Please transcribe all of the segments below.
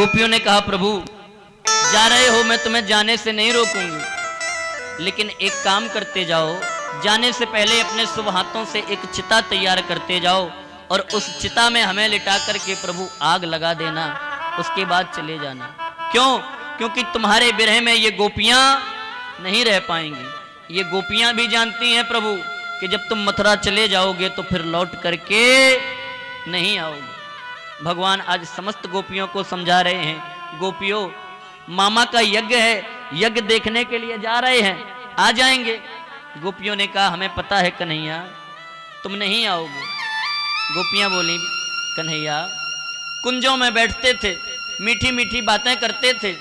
गोपियों ने कहा प्रभु जा रहे हो, मैं तुम्हें जाने से नहीं रोकूंगी, लेकिन एक काम करते जाओ, जाने से पहले अपने शुभ हाथों से एक चिता तैयार करते जाओ और उस चिता में हमें लिटा करके प्रभु आग लगा देना, उसके बाद चले जाना। क्यों? क्योंकि तुम्हारे विरह में ये गोपियां नहीं रह पाएंगी। ये गोपियां भी जानती हैं प्रभु कि जब तुम मथुरा चले जाओगे तो फिर लौट करके नहीं आओगे। भगवान आज समस्त गोपियों को समझा रहे हैं, गोपियों मामा का यज्ञ है, यज्ञ देखने के लिए जा रहे हैं, आ जाएंगे। गोपियों ने कहा हमें पता है कन्हैया तुम नहीं आओगे। गोपियां बोली कन्हैया कुंजों में बैठते थे, मीठी मीठी बातें करते थे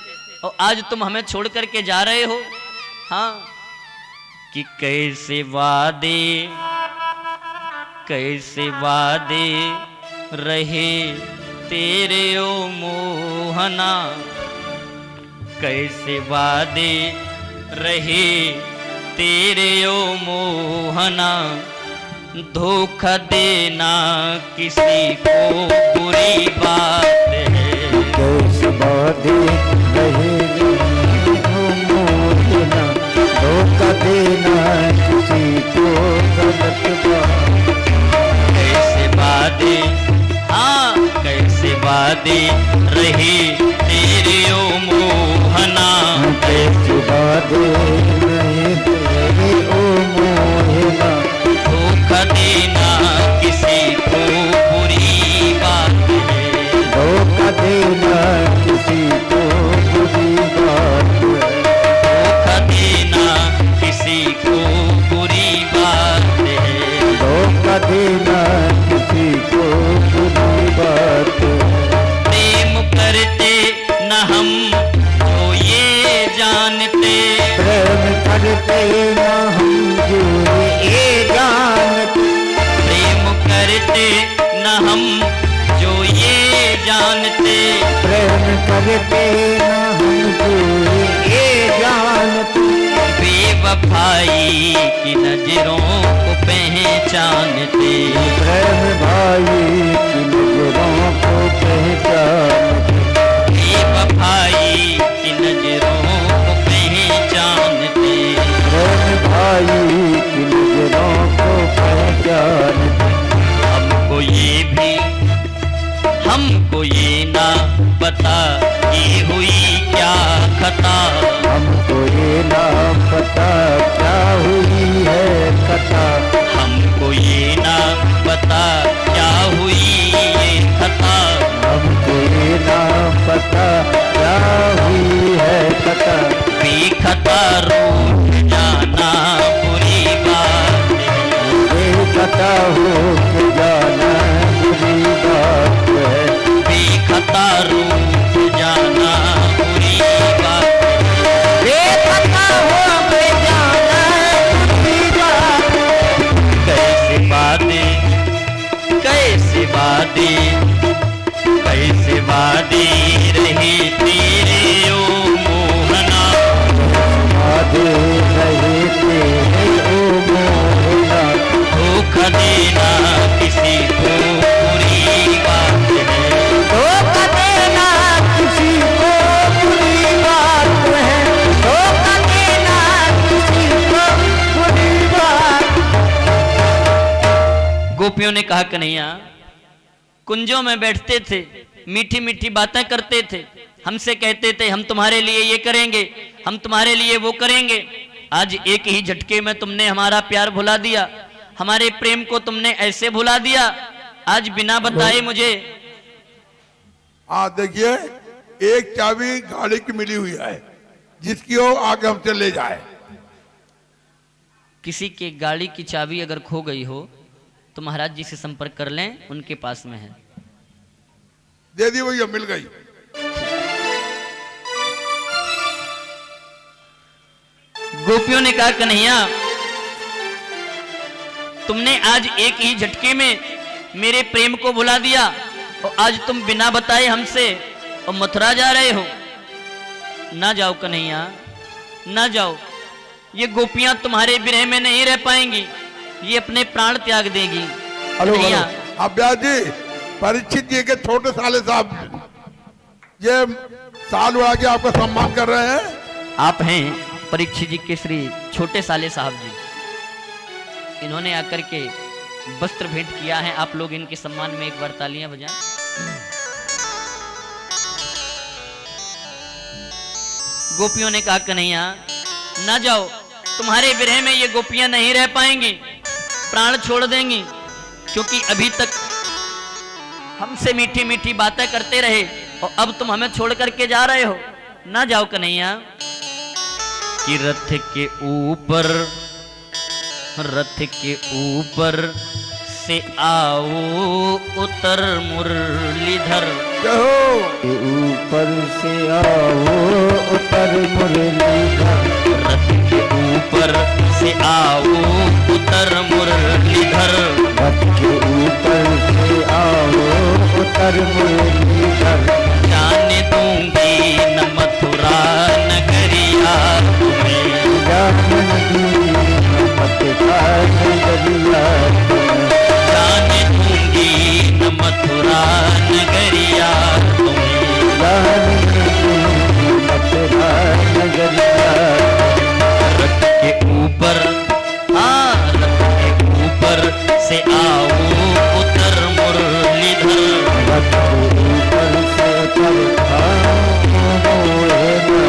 और आज तुम हमें छोड़ करके जा रहे हो। हाँ कि कैसे वादे रहे तेरे ओ मोहना, कैसे वादे रहे तेरे ओ मोहना, धोखा देना किसी को बुरी बात है। कैसे वादे रहे ओ मोहना, धोखा देना किसी को गलत बात। कैसे वादे, हाँ कैसे वादे रहे तेरे ओ मोहना, कैसे वादे रहे तेरे ओ मोहना, धोखा देना किसी को बुरी बात है। धोखा देना किसी को बुरी बात है। धोखा देना किसी को बुरी बात है। धोखा देना किसी को बुरी बात है। प्रेम करते न हम जो ये जानते, प्रेम करते न हम जो ये जानते, प्रेम करते न हम जो ये जानते, प्रेम करते न हम जो ये जानते, बेवफाई की नजरों को पहचानते, प्रेम भाई की नजरों को पहचानते, बेवफाई की नजरों को पहचानते, प्रेम भाई की नजरों को पहचानते। हमको ये ना पता ये हुई क्या खता, हमको ये ना पता क्या हुई है कथा, हमको ये ना पता क्या हुई ये खता, हमको ये ना पता क्या हुई है कथा। बेखता रूठ जाना बुरी बात है, बेखता हो के जाना बुरी बात है, बेखता रूठ जाना बुरी बात है, बेखता हो के जाना बुरी बात है। कैसे वादे कैसे वादे कैसे वादे रहे तेरे ओ मोहना, वादे रहे तेरे ओ मोहना, धोखा देना किसी को बुरी बात है, धोखा देना किसी को बुरी बात है, धोखा देना किसी को बुरी बात। गोपियों ने कहा कन्हैया कुंजों में बैठते थे, मीठी मीठी बातें करते थे, हमसे कहते थे हम तुम्हारे लिए ये करेंगे, हम तुम्हारे लिए वो करेंगे। आज एक ही झटके में तुमने हमारा प्यार भुला दिया, हमारे प्रेम को तुमने ऐसे भुला दिया, आज बिना बताए मुझे। देखिए एक चाबी गाड़ी की मिली हुई है जिसकी वो आगे हमसे ले जाए। किसी के गाड़ी की चाबी अगर खो गई हो तो महाराज जी से संपर्क कर लें, उनके पास में है। दे दी भैया, मिल गई। गोपियों ने कहा कन्हैया तुमने आज एक ही झटके में मेरे प्रेम को भुला दिया और आज तुम बिना बताए हमसे और मथुरा जा रहे हो। ना जाओ कन्हैया, ना जाओ, ये गोपियां तुम्हारे विरह में नहीं रह पाएंगी, ये अपने प्राण त्याग देगी। हेलो, अब ब्यास जी परीक्षित जी के छोटे साले साहब ये साल उड़ा के आपका सम्मान कर रहे हैं। आप हैं परीक्षित जी के श्री छोटे साले साहब जी। इन्होंने आकर के वस्त्र भेंट किया है। आप लोग इनके सम्मान में एक बार तालियां बजाएं। गोपियों ने कहा कन्हैया ना जाओ, तुम्हारे विरह में ये गोपियां नहीं रह पाएंगी, प्राण छोड़ देंगी, क्योंकि अभी तक हमसे मीठी मीठी बातें करते रहे और अब तुम हमें छोड़ करके जा रहे हो। ना जाओ कन्हैया। कि रथ के ऊपर से आओ उतर मुरलीधर। के ऊपर से आओ उतर मुरलीधर। रथ के ऊपर से आओ उतर मुरलीधर। रथ के ऊपर से आओ उतर मुरलीधर। जाने दूंगी न मथुरा नगरिया तुम्हें। जाने दूंगी न मथुरा नगरिया तुम्हें। जाने दूंगी न मथुरा नगरिया तुम्हें। जाने दूंगी मथुरा नगरिया। रथ के ऊपर, हाँ रथ के ऊपर से आओ उतर मुरलीधर। रथ के ऊपर से उतर आओ मुरलीधर।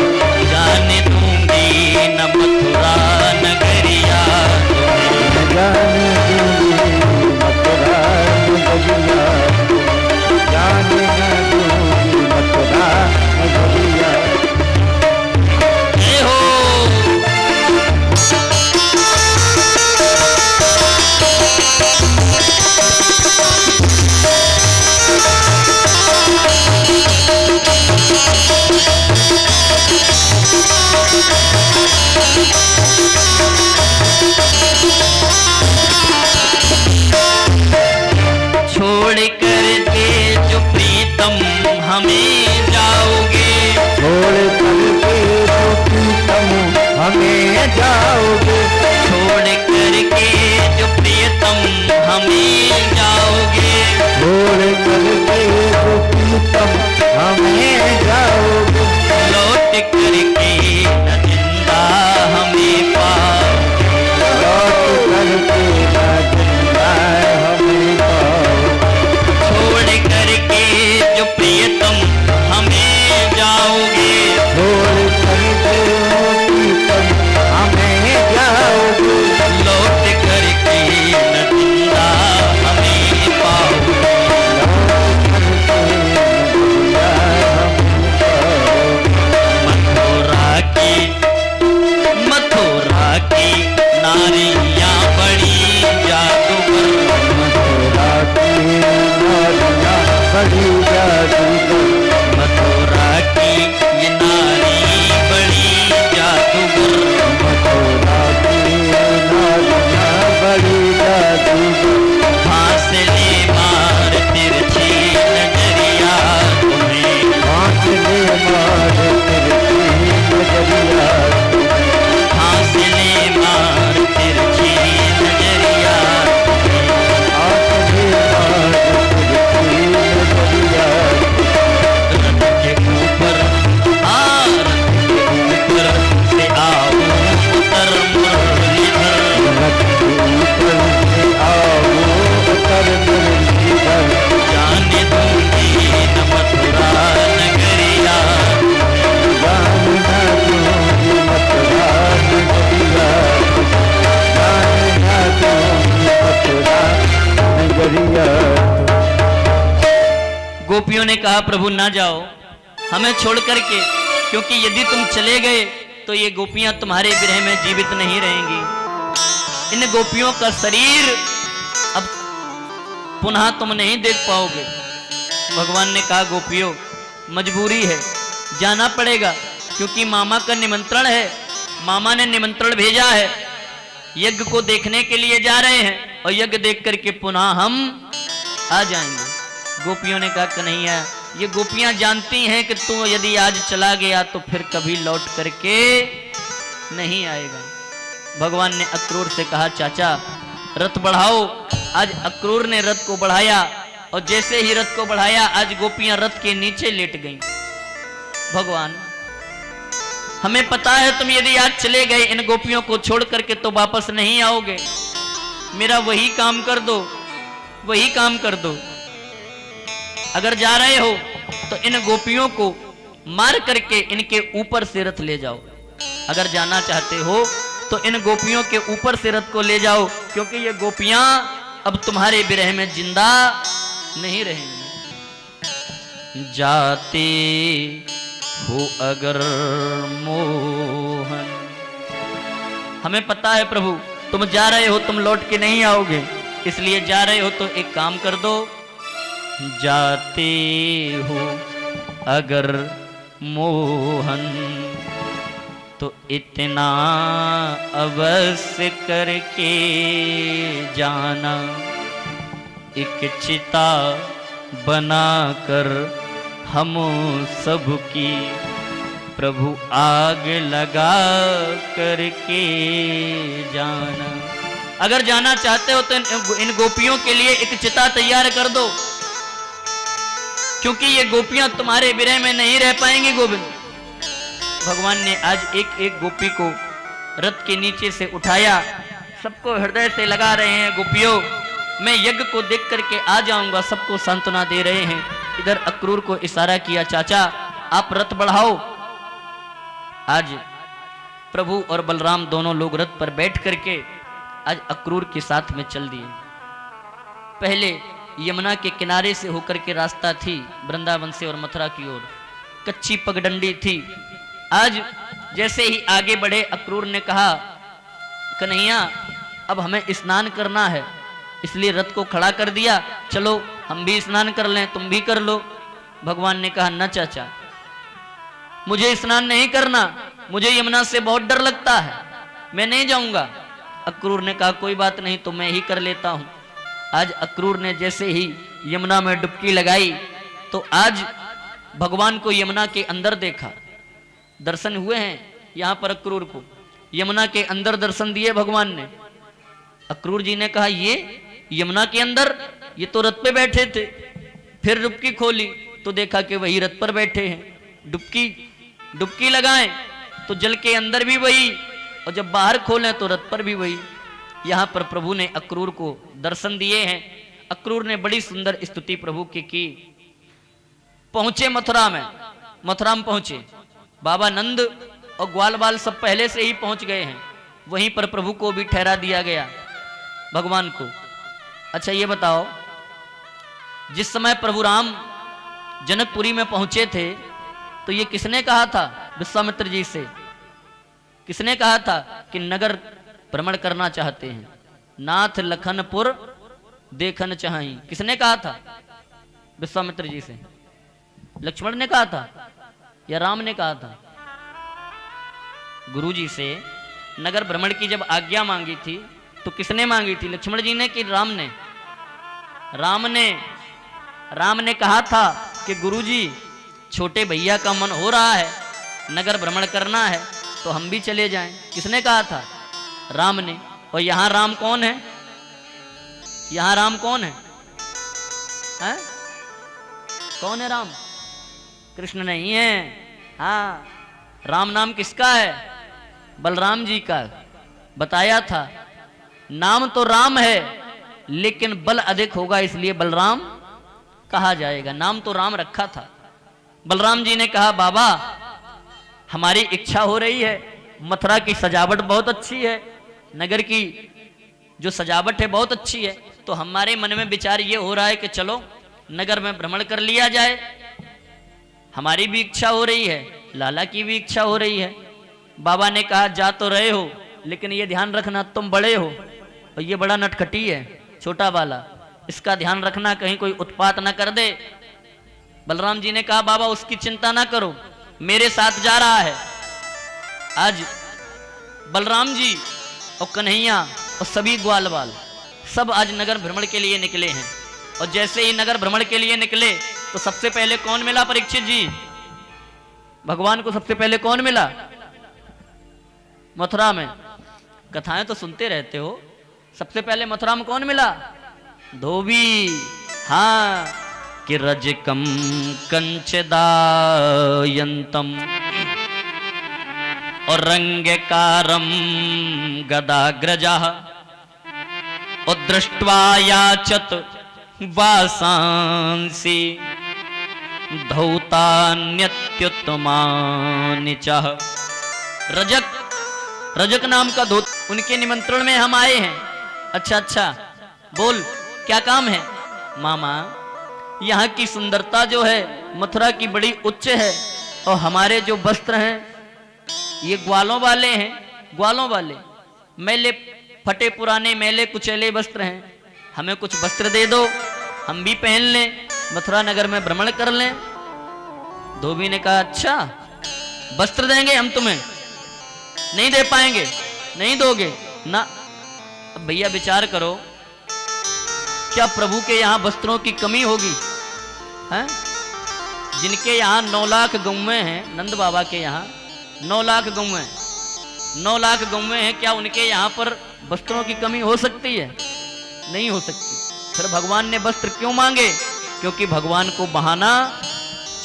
जाने दूंगी न मथुरा नगरिया तुम्हें। जाने दूंगी मथुरा नगरिया। जाने दूंगी मथुरा नगरिया। जय हो। छोड़ कर के जो प्रीतम हमें जाओगे। छोड़ करके जो प्रीतम हमें जाओगे। छोड़ कर के जो प्रियतम हमें जाओगे। छोड़ करके जो प्रीतम हमें जाओगे। लौट करके न जिंदा हमें पाओगे। लौट करके न जिंदा हमें पाओगे। छोड़ करके जो प्रियतम हमें जाओगे। छोड़ करके जो प्रीतम हमें जाओगे। लौट करके न जिंदा हमें पाओगे। मथुरा की नारियां बड़ी जादूगर। मथुरा की नारियां बड़ी जादूगर। मथुरा की ये नारी बड़ी जादूगर। मथुरा की नारियां बड़ी जादूगर। फांसले मार तिरछी नजरिया तुम्हें। फांसले मार तिरछी नजरिया। फांसले मार तिरछी नजरिया। फांसले मार तिरछी नजरिया। रथ के ऊपर, हाँ रथ के ऊपर से आओ उतर मुरलीधर। रथ के ऊपर से आओ उतर मुरलीधर। जाने दूंगी न मथुरा नगरिया। जाने दूंगी मथुरा नगरिया। जाने दूंगी मथुरा नगरिया। गोपियों ने कहा प्रभु ना जाओ हमें छोड़ करके, क्योंकि यदि तुम चले गए तो ये गोपियां तुम्हारे विरह में जीवित नहीं रहेंगी। इन गोपियों का शरीर अब पुनः तुम नहीं देख पाओगे। भगवान ने कहा गोपियों मजबूरी है, जाना पड़ेगा, क्योंकि मामा का निमंत्रण है। मामा ने निमंत्रण भेजा है, यज्ञ को देखने के लिए जा रहे हैं और यज्ञ देख करके पुनः हम आ जाएंगे। गोपियों ने कहा कन्हैया ये गोपियां जानती हैं कि तू यदि आज चला गया तो फिर कभी लौट करके नहीं आएगा। भगवान ने अक्रूर से कहा चाचा रथ बढ़ाओ। आज अक्रूर ने रथ को बढ़ाया और जैसे ही रथ को बढ़ाया आज गोपियां रथ के नीचे लेट गईं। भगवान हमें पता है तुम यदि आज चले गए इन गोपियों को छोड़ करके तो वापस नहीं आओगे, मेरा वही काम कर दो, वही काम कर दो। अगर जा रहे हो तो इन गोपियों को मार करके इनके ऊपर से रथ ले जाओ। अगर जाना चाहते हो तो इन गोपियों के ऊपर से रथ को ले जाओ, क्योंकि ये गोपियां अब तुम्हारे विरह में जिंदा नहीं रहेंगी। जाते हो अगर मोहन, हमें पता है प्रभु तुम जा रहे हो, तुम लौट के नहीं आओगे, इसलिए जा रहे हो तो एक काम कर दो। जाते हो अगर मोहन तो इतना अवश्य करके जाना, एक चिता बनाकर हम सबकी प्रभु आग लगा करके जाना। अगर जाना चाहते हो तो इन गोपियों के लिए एक चिता तैयार कर दो, क्योंकि ये गोपियां तुम्हारे विरह में नहीं रह पाएंगी। गोविंद भगवान ने आज एक एक गोपी को रथ के नीचे से उठाया, सबको हृदय से लगा रहे हैं। गोपियों मैं यज्ञ को देख करके आ जाऊंगा, सबको सांत्वना दे रहे हैं। इधर अक्रूर को इशारा किया, चाचा आप रथ बढ़ाओ। आज प्रभु और बलराम दोनों लोग रथ पर बैठ करके आज अक्रूर के साथ में चल दिए। पहले यमुना के किनारे से होकर के रास्ता थी वृंदावन से और मथुरा की ओर, कच्ची पगडंडी थी। आज जैसे ही आगे बढ़े अक्रूर ने कहा, कन्हैया अब हमें स्नान करना है, इसलिए रथ को खड़ा कर दिया, चलो हम भी स्नान कर लें, तुम भी कर लो। भगवान ने कहा, न चाचा मुझे स्नान नहीं करना, मुझे यमुना से बहुत डर लगता है, मैं नहीं जाऊंगा। अक्रूर ने कहा, कोई बात नहीं तो मैं ही कर लेता हूं। आज अक्रूर ने जैसे ही यमुना में डुबकी लगाई तो आज भगवान को यमुना के अंदर देखा। दर्शन हुए हैं यहां पर अक्रूर को, यमुना के अंदर दर्शन दिए भगवान ने। अक्रूर जी ने कहा, ये यमुना के अंदर, ये तो रथ पे बैठे थे। फिर डुबकी खोली तो देखा कि वही रथ पर बैठे हैं। डुबकी लगाएं तो जल के अंदर भी वही, और जब बाहर खोलें तो रथ पर भी वही। यहां पर प्रभु ने अक्रूर को दर्शन दिए हैं। अक्रूर ने बड़ी सुंदर स्तुति प्रभु की। पहुंचे मथुरा में, मथुरा में पहुंचे, बाबा नंद और ग्वाल बाल सब पहले से ही पहुंच गए हैं। वहीं पर प्रभु को भी ठहरा दिया गया, भगवान को। अच्छा ये बताओ, जिस समय प्रभु राम जनकपुरी में पहुंचे थे तो ये किसने कहा था विश्वामित्र जी से? किसने कहा था कि नगर भ्रमण करना चाहते हैं, नाथ लखनपुर देखन चाही? किसने कहा था विश्वामित्र जी से? लक्ष्मण ने कहा था या राम ने कहा था? गुरु जी से नगर भ्रमण की जब आज्ञा मांगी थी तो किसने मांगी थी, लक्ष्मण जी ने कि राम ने? राम ने कहा था कि गुरुजी छोटे भैया का मन हो रहा है, नगर भ्रमण करना है तो हम भी चले जाएं। किसने कहा था? राम ने। और यहां राम कौन है? यहां राम कौन है? हैं? कौन है राम? कृष्ण नहीं है। हाँ, राम नाम किसका है? बलराम जी का। बताया था नाम तो राम है लेकिन बल अधिक होगा इसलिए बलराम कहा जाएगा। नाम तो राम रखा था। बलराम जी ने कहा, बाबा हमारी इच्छा हो रही है, मथुरा की सजावट बहुत अच्छी है, नगर की जो सजावट है बहुत अच्छी है, तो हमारे मन में विचार ये हो रहा है कि चलो नगर में भ्रमण कर लिया जाए। हमारी भी इच्छा हो रही है, लाला की भी इच्छा हो रही है। बाबा ने कहा, जा तो रहे हो लेकिन ये ध्यान रखना तुम बड़े हो और ये बड़ा नटखटी है छोटा वाला, इसका ध्यान रखना कहीं कोई उत्पात ना कर दे। बलराम जी ने कहा, बाबा उसकी चिंता ना करो, मेरे साथ जा रहा है। आज बलराम जी और कन्हैया और सभी ग्वाल बाल सब आज नगर भ्रमण के लिए निकले हैं। और जैसे ही नगर भ्रमण के लिए निकले तो सबसे पहले कौन मिला परीक्षित जी? भगवान को सबसे पहले कौन मिला? मथुरा में। कथाएं तो सुनते रहते हो, सबसे पहले मथुरा में कौन मिला? धोबी। हाँ, कि रजकम कंचदायंतम और रंगकारम गदाग्रजा और दृष्ट्वा याचत वासांसी धौतान्यत्युत्तमानि चः। रजक नाम का धोत, उनके निमंत्रण में हम आए हैं। अच्छा अच्छा, बोल क्या काम है? मामा, यहाँ की सुंदरता जो है मथुरा की बड़ी उच्च है, और हमारे जो वस्त्र हैं ये ग्वालों वाले हैं, ग्वालों वाले मैले फटे पुराने मैले कुचैले वस्त्र हैं। हमें कुछ वस्त्र दे दो, हम भी पहन लें, मथुरा नगर में भ्रमण कर लें। धोबी ने कहा अच्छा वस्त्र देंगे हम तुम्हें? नहीं दे पाएंगे। नहीं दोगे ना? अब भैया विचार करो, क्या प्रभु के यहाँ वस्त्रों की कमी होगी? हैं? जिनके यहाँ 9 लाख गौएं हैं, नंद बाबा के यहाँ 9 लाख गौएं, 9 लाख गौएं हैं, क्या उनके यहाँ पर वस्त्रों की कमी हो सकती है? नहीं हो सकती। फिर भगवान ने वस्त्र क्यों मांगे? क्योंकि भगवान को बहाना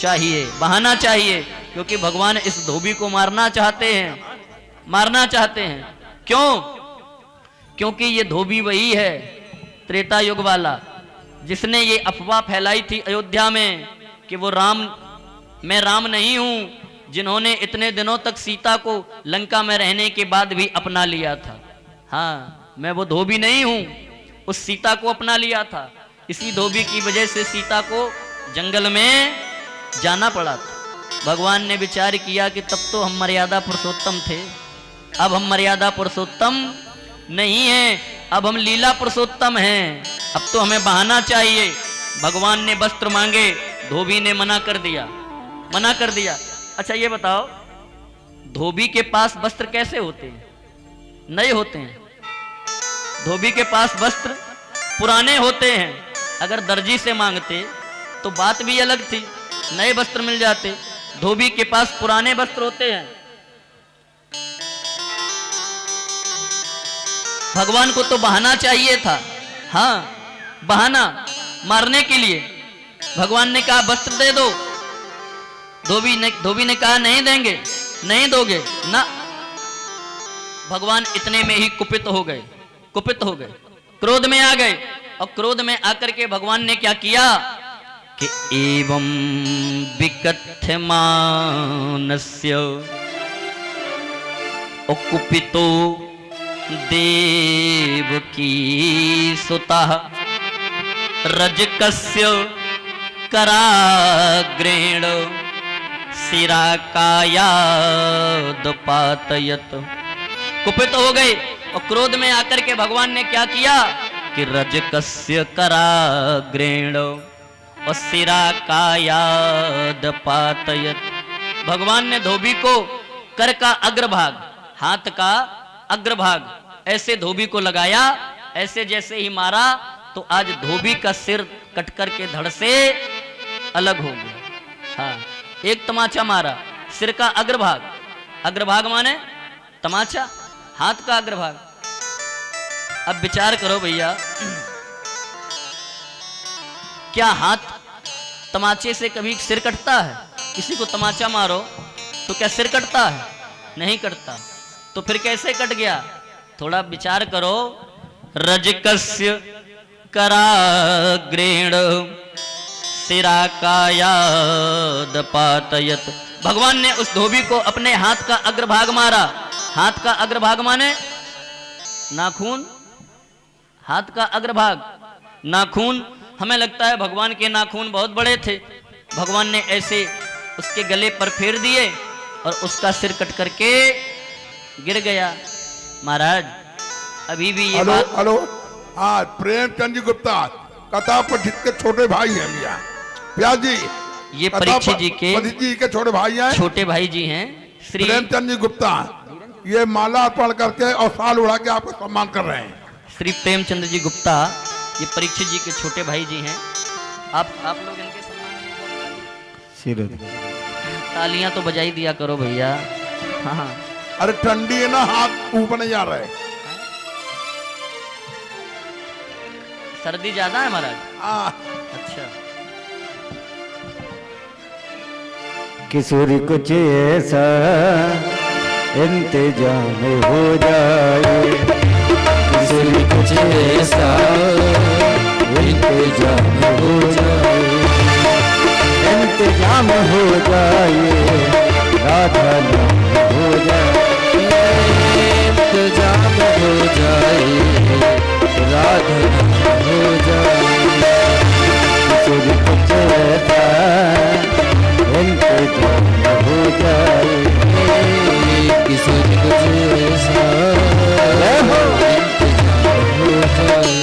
चाहिए, बहाना चाहिए, क्योंकि भगवान इस धोबी को मारना चाहते हैं, मारना चाहते हैं। क्यों? क्योंकि ये धोबी वही है त्रेता युग वाला जिसने ये अफवाह फैलाई थी अयोध्या में कि वो राम, मैं राम नहीं हूं, जिन्होंने इतने दिनों तक सीता को लंका में रहने के बाद भी अपना लिया था। हाँ, मैं वो धोबी नहीं हूं, उस सीता को अपना लिया था। इसी धोबी की वजह से सीता को जंगल में जाना पड़ा था। भगवान ने विचार किया कि तब तो हम मर्यादा पुरुषोत्तम थे, अब हम मर्यादा पुरुषोत्तम नहीं हैं, अब हम लीला पुरुषोत्तम हैं। अब तो हमें बहाना चाहिए। भगवान ने वस्त्र मांगे, धोबी ने मना कर दिया, मना कर दिया। अच्छा ये बताओ, धोबी के पास वस्त्र कैसे होते हैं? नए होते हैं। धोबी के पास वस्त्र पुराने होते हैं। अगर दर्जी से मांगते तो बात भी अलग थी, नए वस्त्र मिल जाते। धोबी के पास पुराने वस्त्र होते हैं। भगवान को तो बहाना चाहिए था। हाँ, बहाना मारने के लिए। भगवान ने कहा वस्त्र दे दो, धोबी ने कहा नहीं देंगे, नहीं दोगे ना। भगवान इतने में ही कुपित हो गए, कुपित हो गए, क्रोध में आ गए। और क्रोध में आकर के भगवान ने क्या किया कि एवं विकथ्यमानस्य कुपितो देवकी सुतः रजकस्य कराग्रेण शिराकायादपातयत। कुपित हो गए और क्रोध में आकर के भगवान ने क्या किया कि रजकस्य कराग्रेण और शिराकायादपातयत। भगवान ने धोबी को कर का अग्रभाग, हाथ का अग्रभाग ऐसे धोबी को लगाया। ऐसे जैसे ही मारा तो आज धोबी का सिर कट कर के धड़ से अलग हो गया। हाँ, एक तमाचा मारा, सिर का अग्रभाग, अग्रभाग माने तमाचा, हाथ का अग्रभाग। अब विचार करो भैया, क्या हाथ तमाचे से कभी सिर कटता है? किसी को तमाचा मारो तो क्या सिर कटता है? नहीं कटता। तो फिर कैसे कट गया? थोड़ा विचार करो। रजकस्य कराग्रेण शिराकायादपातयत। भगवान ने उस धोबी को अपने हाथ का अग्रभाग मारा। हाथ का अग्रभाग माने नाखून, हाथ का अग्रभाग नाखून। हमें लगता है भगवान के नाखून बहुत बड़े थे। भगवान ने ऐसे उसके गले पर फेर दिए और उसका सिर कट करके गिर गया। महाराज अभी भी ये बात। हेलो, हाँ, प्रेमचंद जी गुप्ता कथा पठित के छोटे भाई हैं भैया। व्यास जी ये परीक्षित जी के छोटे भाई हैं, छोटे भाई जी हैं श्री प्रेमचंद जी गुप्ता। ये माला अर्पण करके और साल उड़ा के आपको सम्मान कर रहे हैं। श्री प्रेमचंद्र जी गुप्ता ये परीक्षित जी के छोटे भाई जी हैं। आप लोग इनके सम्मान में तालियां तो बजाई दिया करो भैया। हाँ, अरे ठंडी है ना, हाथ ऊपर नहीं जा रहे। सर्दी ज्यादा है महाराज? हाँ, अच्छा। किशोर कुछ ऐसा इंतजाम हो जाए, किशोर कुछ ऐसा इंतजाम हो जाए, इंतजाम हो जाए, राधा नाम हो जाए, इंतजाम हो जाए, राधा नाम हो जाए, किशोर कुछ ऐसा इंतजाम हो जाए, किशोर कुछ ऐसा इंतजाम हो जाए।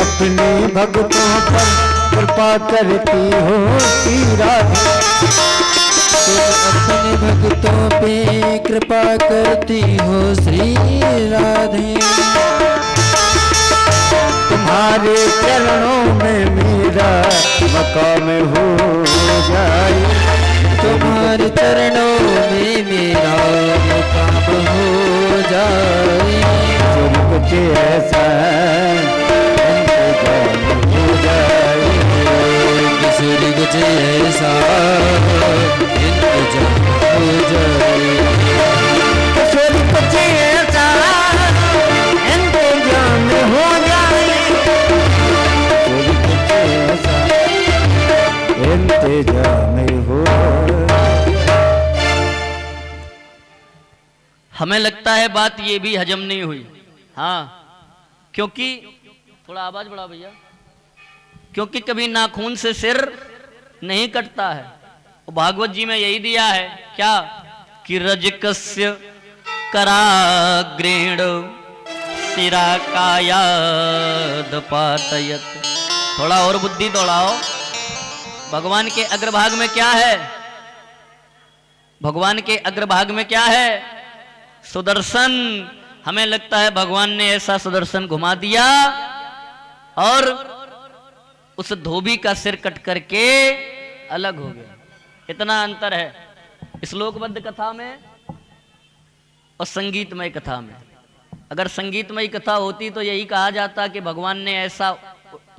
अपने भक्तों पर कृपा करती हो श्री राधे, तुम अपने भक्तों पे कृपा करती हो श्री राधे, तुम्हारे चरणों में मेरा मकाम हो जाए, तुम्हारे चरणों में मेरा मकाम हो जाए, तुम कुछ ऐसा किशोर कुछ ऐसा इंतजाम हो जाए, किशोर कुछ ऐसा इंतजाम हो जाए, किशोर कुछ ऐसा इंतजाम हो। हमें लगता है बात ये भी हजम नहीं हुई। हाँ, क्योंकि थोड़ा आवाज बढ़ा भैया, क्योंकि कभी नाखून से सिर नहीं कटता है। भागवत जी में यही दिया है क्या कि रजकस्य कराग्रेण सिरा कायाद पातयत। थोड़ा और बुद्धि दौड़ाओ। भगवान के अग्रभाग में क्या है? भगवान के अग्रभाग में क्या है? सुदर्शन। हमें लगता है भगवान ने ऐसा सुदर्शन घुमा दिया और उस धोबी का सिर कट करके अलग हो गया। इतना अंतर है श्लोकबद्ध कथा में और संगीतमय कथा में। अगर संगीतमय कथा होती तो यही कहा जाता कि भगवान ने ऐसा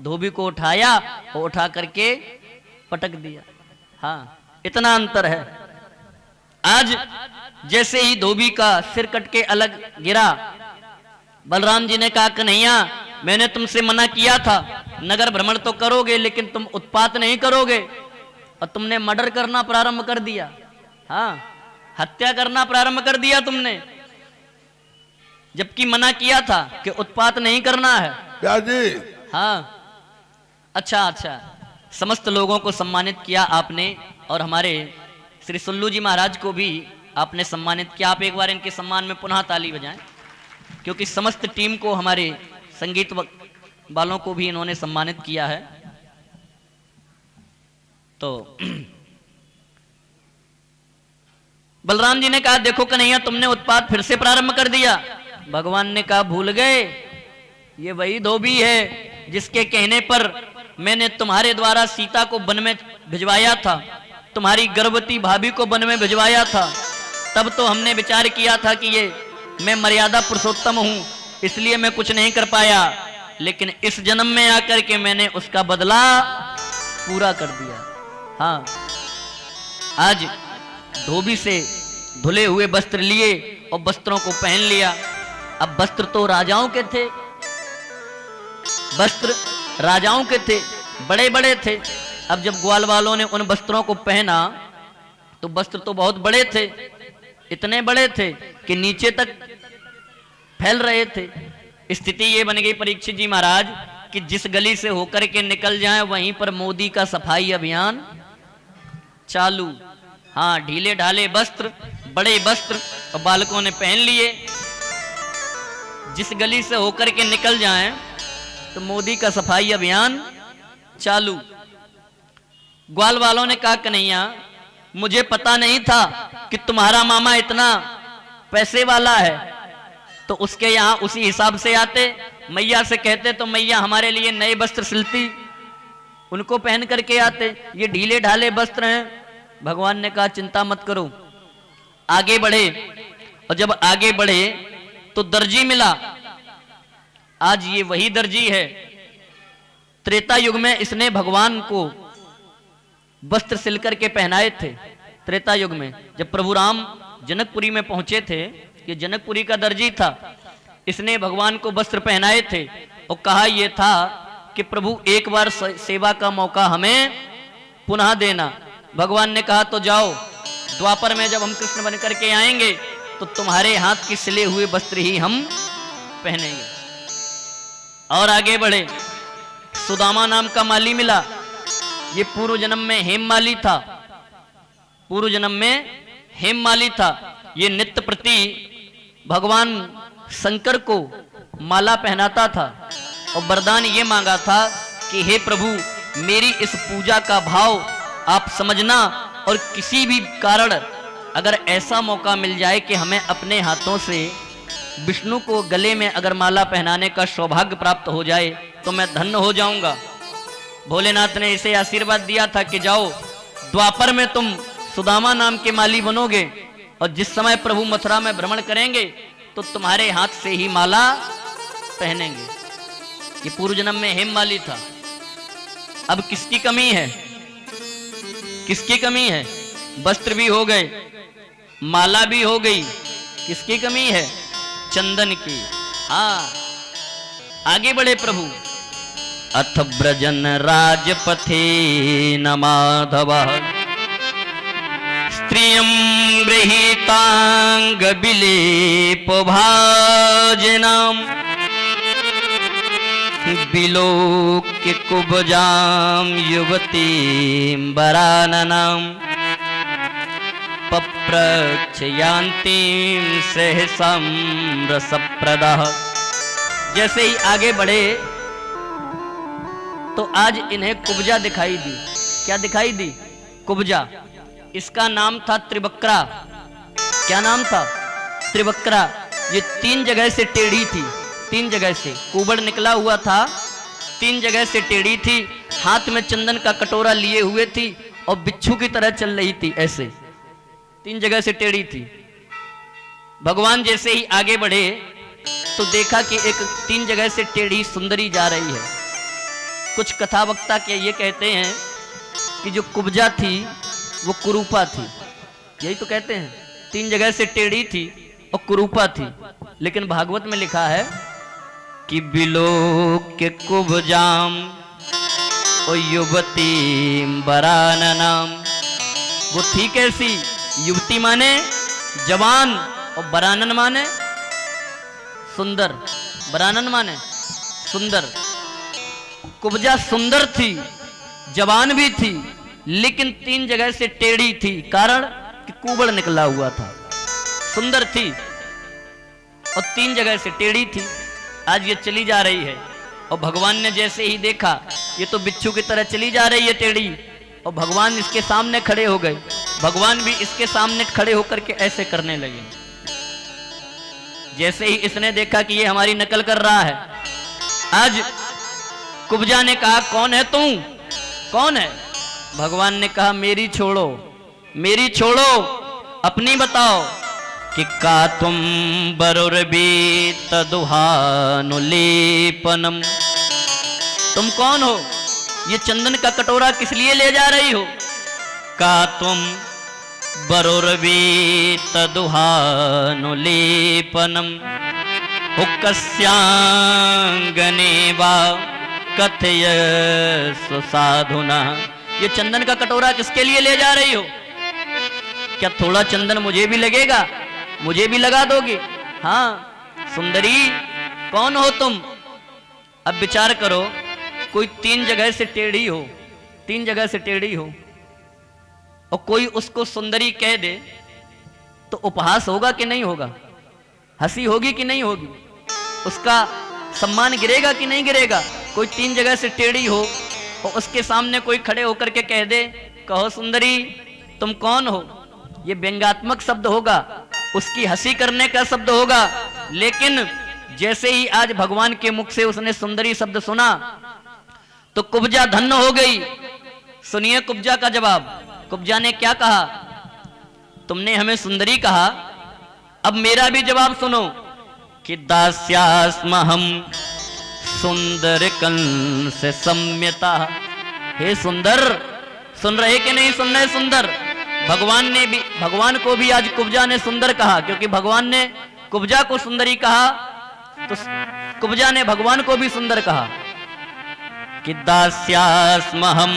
धोबी को उठाया और उठा करके पटक दिया। हाँ, इतना अंतर है। आज जैसे ही धोबी का सिर कट के अलग गिरा, बलराम जी ने कहा कन्हैया मैंने तुमसे मना किया था, नगर भ्रमण तो करोगे लेकिन तुम उत्पात नहीं करोगे, और तुमने मर्डर करना प्रारंभ कर दिया। हाँ, हत्या करना प्रारंभ कर दिया तुमने, जबकि मना किया था कि उत्पात नहीं करना है। क्या जी? हाँ, अच्छा, समस्त लोगों को सम्मानित किया आपने, और हमारे श्री सुल्लू जी महाराज को भी आपने सम्मानित किया। आप एक बार इनके सम्मान में पुनः ताली बजाएं, क्योंकि समस्त टीम को, हमारे संगीत वालों को भी इन्होंने सम्मानित किया है। तो बलराम जी ने कहा देखो कन्हैया तुमने उत्पात फिर से प्रारंभ कर दिया। भगवान ने कहा भूल गए, ये वही धोबी है जिसके कहने पर मैंने तुम्हारे द्वारा सीता को वन में भिजवाया था, तुम्हारी गर्भवती भाभी को वन में भिजवाया था। तब तो हमने विचार किया था कि ये मैं मर्यादा पुरुषोत्तम हूं, इसलिए मैं कुछ नहीं कर पाया, लेकिन इस जन्म में आकर के मैंने उसका बदला पूरा कर दिया। हाँ, आज धोबी से धुले हुए वस्त्र लिए और वस्त्रों को पहन लिया। अब वस्त्र तो राजाओं के थे, वस्त्र राजाओं के थे, बड़े बड़े थे। अब जब ग्वाल वालों ने उन वस्त्रों को पहना तो वस्त्र तो बहुत बड़े थे, इतने बड़े थे कि नीचे तक फैल रहे थे। स्थिति ये बन गई परीक्षित जी महाराज कि जिस गली से होकर के निकल जाए वहीं पर मोदी का सफाई अभियान चालू। हाँ, ढीले ढाले वस्त्र, बड़े वस्त्र और बालकों ने पहन लिए। जिस गली से होकर के निकल जाएं तो मोदी का सफाई अभियान चालू। ग्वाल वालों ने कहा, कन्हैया मुझे पता नहीं था कि तुम्हारा मामा इतना पैसे वाला है, तो उसके यहां उसी हिसाब से आते, मैया से कहते तो मैया हमारे लिए नए वस्त्र सिलती, उनको पहन करके आते। ये ढीले ढाले वस्त्र हैं। भगवान ने कहा चिंता मत करो, आगे बढ़े। और जब आगे बढ़े तो दर्जी मिला। आज ये वही दर्जी है, त्रेता युग में इसने भगवान को वस्त्र सिल करके पहनाए थे। त्रेता युग में जब प्रभु राम जनकपुरी में पहुंचे थे, ये जनकपुरी का दर्जी था, इसने भगवान को वस्त्र पहनाए थे और कहा यह था कि प्रभु एक बार सेवा का मौका हमें पुनः देना। भगवान ने कहा तो जाओ, द्वापर में जब हम कृष्ण बन करके आएंगे तो तुम्हारे हाथ के सिले हुए वस्त्र ही हम पहनेंगे। और आगे बढ़े, सुदामा नाम का माली मिला। ये पूर्व जन्म में हेममाली था, पूर्व जन्म में हेममाली था। ये नित्य प्रति भगवान शंकर को माला पहनाता था और वरदान ये मांगा था कि हे प्रभु मेरी इस पूजा का भाव आप समझना, और किसी भी कारण अगर ऐसा मौका मिल जाए कि हमें अपने हाथों से विष्णु को गले में अगर माला पहनाने का सौभाग्य प्राप्त हो जाए तो मैं धन्य हो जाऊंगा। भोलेनाथ ने इसे आशीर्वाद दिया था कि जाओ, द्वापर में तुम सुदामा नाम के माली बनोगे और जिस समय प्रभु मथुरा में भ्रमण करेंगे तो तुम्हारे हाथ से ही माला पहनेंगे। ये पूर्व जन्म में हेममाली था। अब किसकी कमी है? किसकी कमी है? वस्त्र भी हो गए, माला भी हो गई, किसकी कमी है? चंदन की। हाँ, आगे बढ़े प्रभु। अथ ब्रजन राजपथे न माधव स्त्रियं गृहीतांग बिलेप भाजनाम बिलोक्य कुब्जाम युवतीं वराननां पप्रच्छयान्तीं सहसां रसप्रदः। जैसे ही आगे बढ़े तो आज इन्हें कुब्जा दिखाई दी। क्या दिखाई दी? कुब्जा। इसका नाम था त्रिवक्रा। क्या नाम था? त्रिवक्रा। ये 3 जगह से टेढ़ी थी, 3 जगह से कुबड़ निकला हुआ था, 3 जगह से टेढ़ी थी, हाथ में चंदन का कटोरा लिए हुए थी और बिच्छू की तरह चल रही थी, ऐसे 3 जगह से टेढ़ी थी। भगवान जैसे ही आगे बढ़े तो देखा कि एक 3 जगह से टेढ़ी सुंदरी जा रही है। कुछ कथावक्ता के ये कहते हैं कि जो कुब्जा थी वो कुरूपा थी, यही तो कहते हैं, 3 जगह से टेढ़ी थी और कुरूपा थी। लेकिन भागवत में लिखा है कि बिलोक्य कुब्जाम और युवती बराननाम। वो थी कैसी? युवती माने जवान और बरानन माने सुंदर। बरानन माने सुंदर। कुब्जा सुंदर थी, जवान भी थी, लेकिन 3 जगह से टेढ़ी थी, कारण कि कुबड़ निकला हुआ था। सुंदर थी और 3 जगह से टेढ़ी थी। आज ये चली जा रही है और भगवान ने जैसे ही देखा ये तो बिच्छू की तरह चली जा रही है टेढ़ी, और भगवान इसके सामने खड़े हो गए। भगवान भी इसके सामने खड़े होकर के ऐसे करने लगे। जैसे ही इसने देखा कि ये हमारी नकल कर रहा है, आज कुब्जा ने कहा कौन है तू? कौन है? भगवान ने कहा मेरी छोड़ो, मेरी छोड़ो, अपनी बताओ। कि का तुम बरुरबी तदुहानुलेपनम। तुम कौन हो? ये चंदन का कटोरा किस लिए ले जा रही हो? का तुम बरुरबी तदुहानुलेपनम हुक्कस्यांगने वा कथय सुसाधुना। ये चंदन का कटोरा किसके लिए ले जा रही हो? क्या थोड़ा चंदन मुझे भी लगेगा? मुझे भी लगा दोगे? हाँ सुंदरी, कौन हो तुम? अब विचार करो, कोई 3 जगह से टेढ़ी हो, 3 जगह से टेढ़ी हो और कोई उसको सुंदरी कह दे तो उपहास होगा कि नहीं होगा? हंसी होगी कि नहीं होगी? उसका सम्मान गिरेगा कि नहीं गिरेगा? कोई 3 जगह से टेढ़ी हो और उसके सामने कोई खड़े होकर के कह दे, कहो सुंदरी तुम कौन हो, ये व्यंग्यात्मक शब्द होगा, उसकी हंसी करने का शब्द होगा। लेकिन जैसे ही आज भगवान के मुख से उसने सुंदरी शब्द सुना तो कुब्जा धन्य हो गई। सुनिए कुब्जा का जवाब। कुब्जा ने क्या कहा? तुमने हमें सुंदरी कहा, अब मेरा भी जवाब सुनो कि दास्यास्महम सुंदर कंस सम्यता। हे सुंदर, सुन रहे कि नहीं सुन रहे? सुंदर भगवान को भी आज कुब्जा ने सुंदर कहा, क्योंकि भगवान ने कुब्जा को सुंदरी कहा तो कुब्जा ने भगवान को भी सुंदर कहा कि दास्यास्महम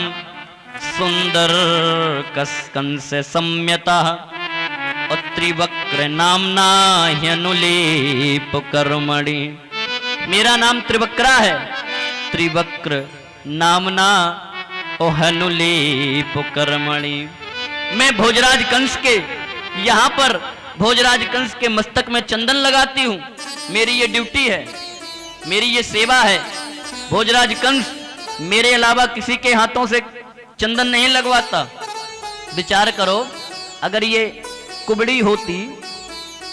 सुंदर कंस सम्यता और त्रिवक्र नामना ह्यनुलेप कर्मणि। मेरा नाम त्रिवक्रा है, त्रिवक्र नामना और हनुलेप कर्मणि। मैं भोजराज कंस के यहाँ पर भोजराज कंस के मस्तक में चंदन लगाती हूँ। मेरी ये ड्यूटी है, मेरी ये सेवा है। भोजराज कंस मेरे अलावा किसी के हाथों से चंदन नहीं लगवाता। विचार करो, अगर ये कुबड़ी होती,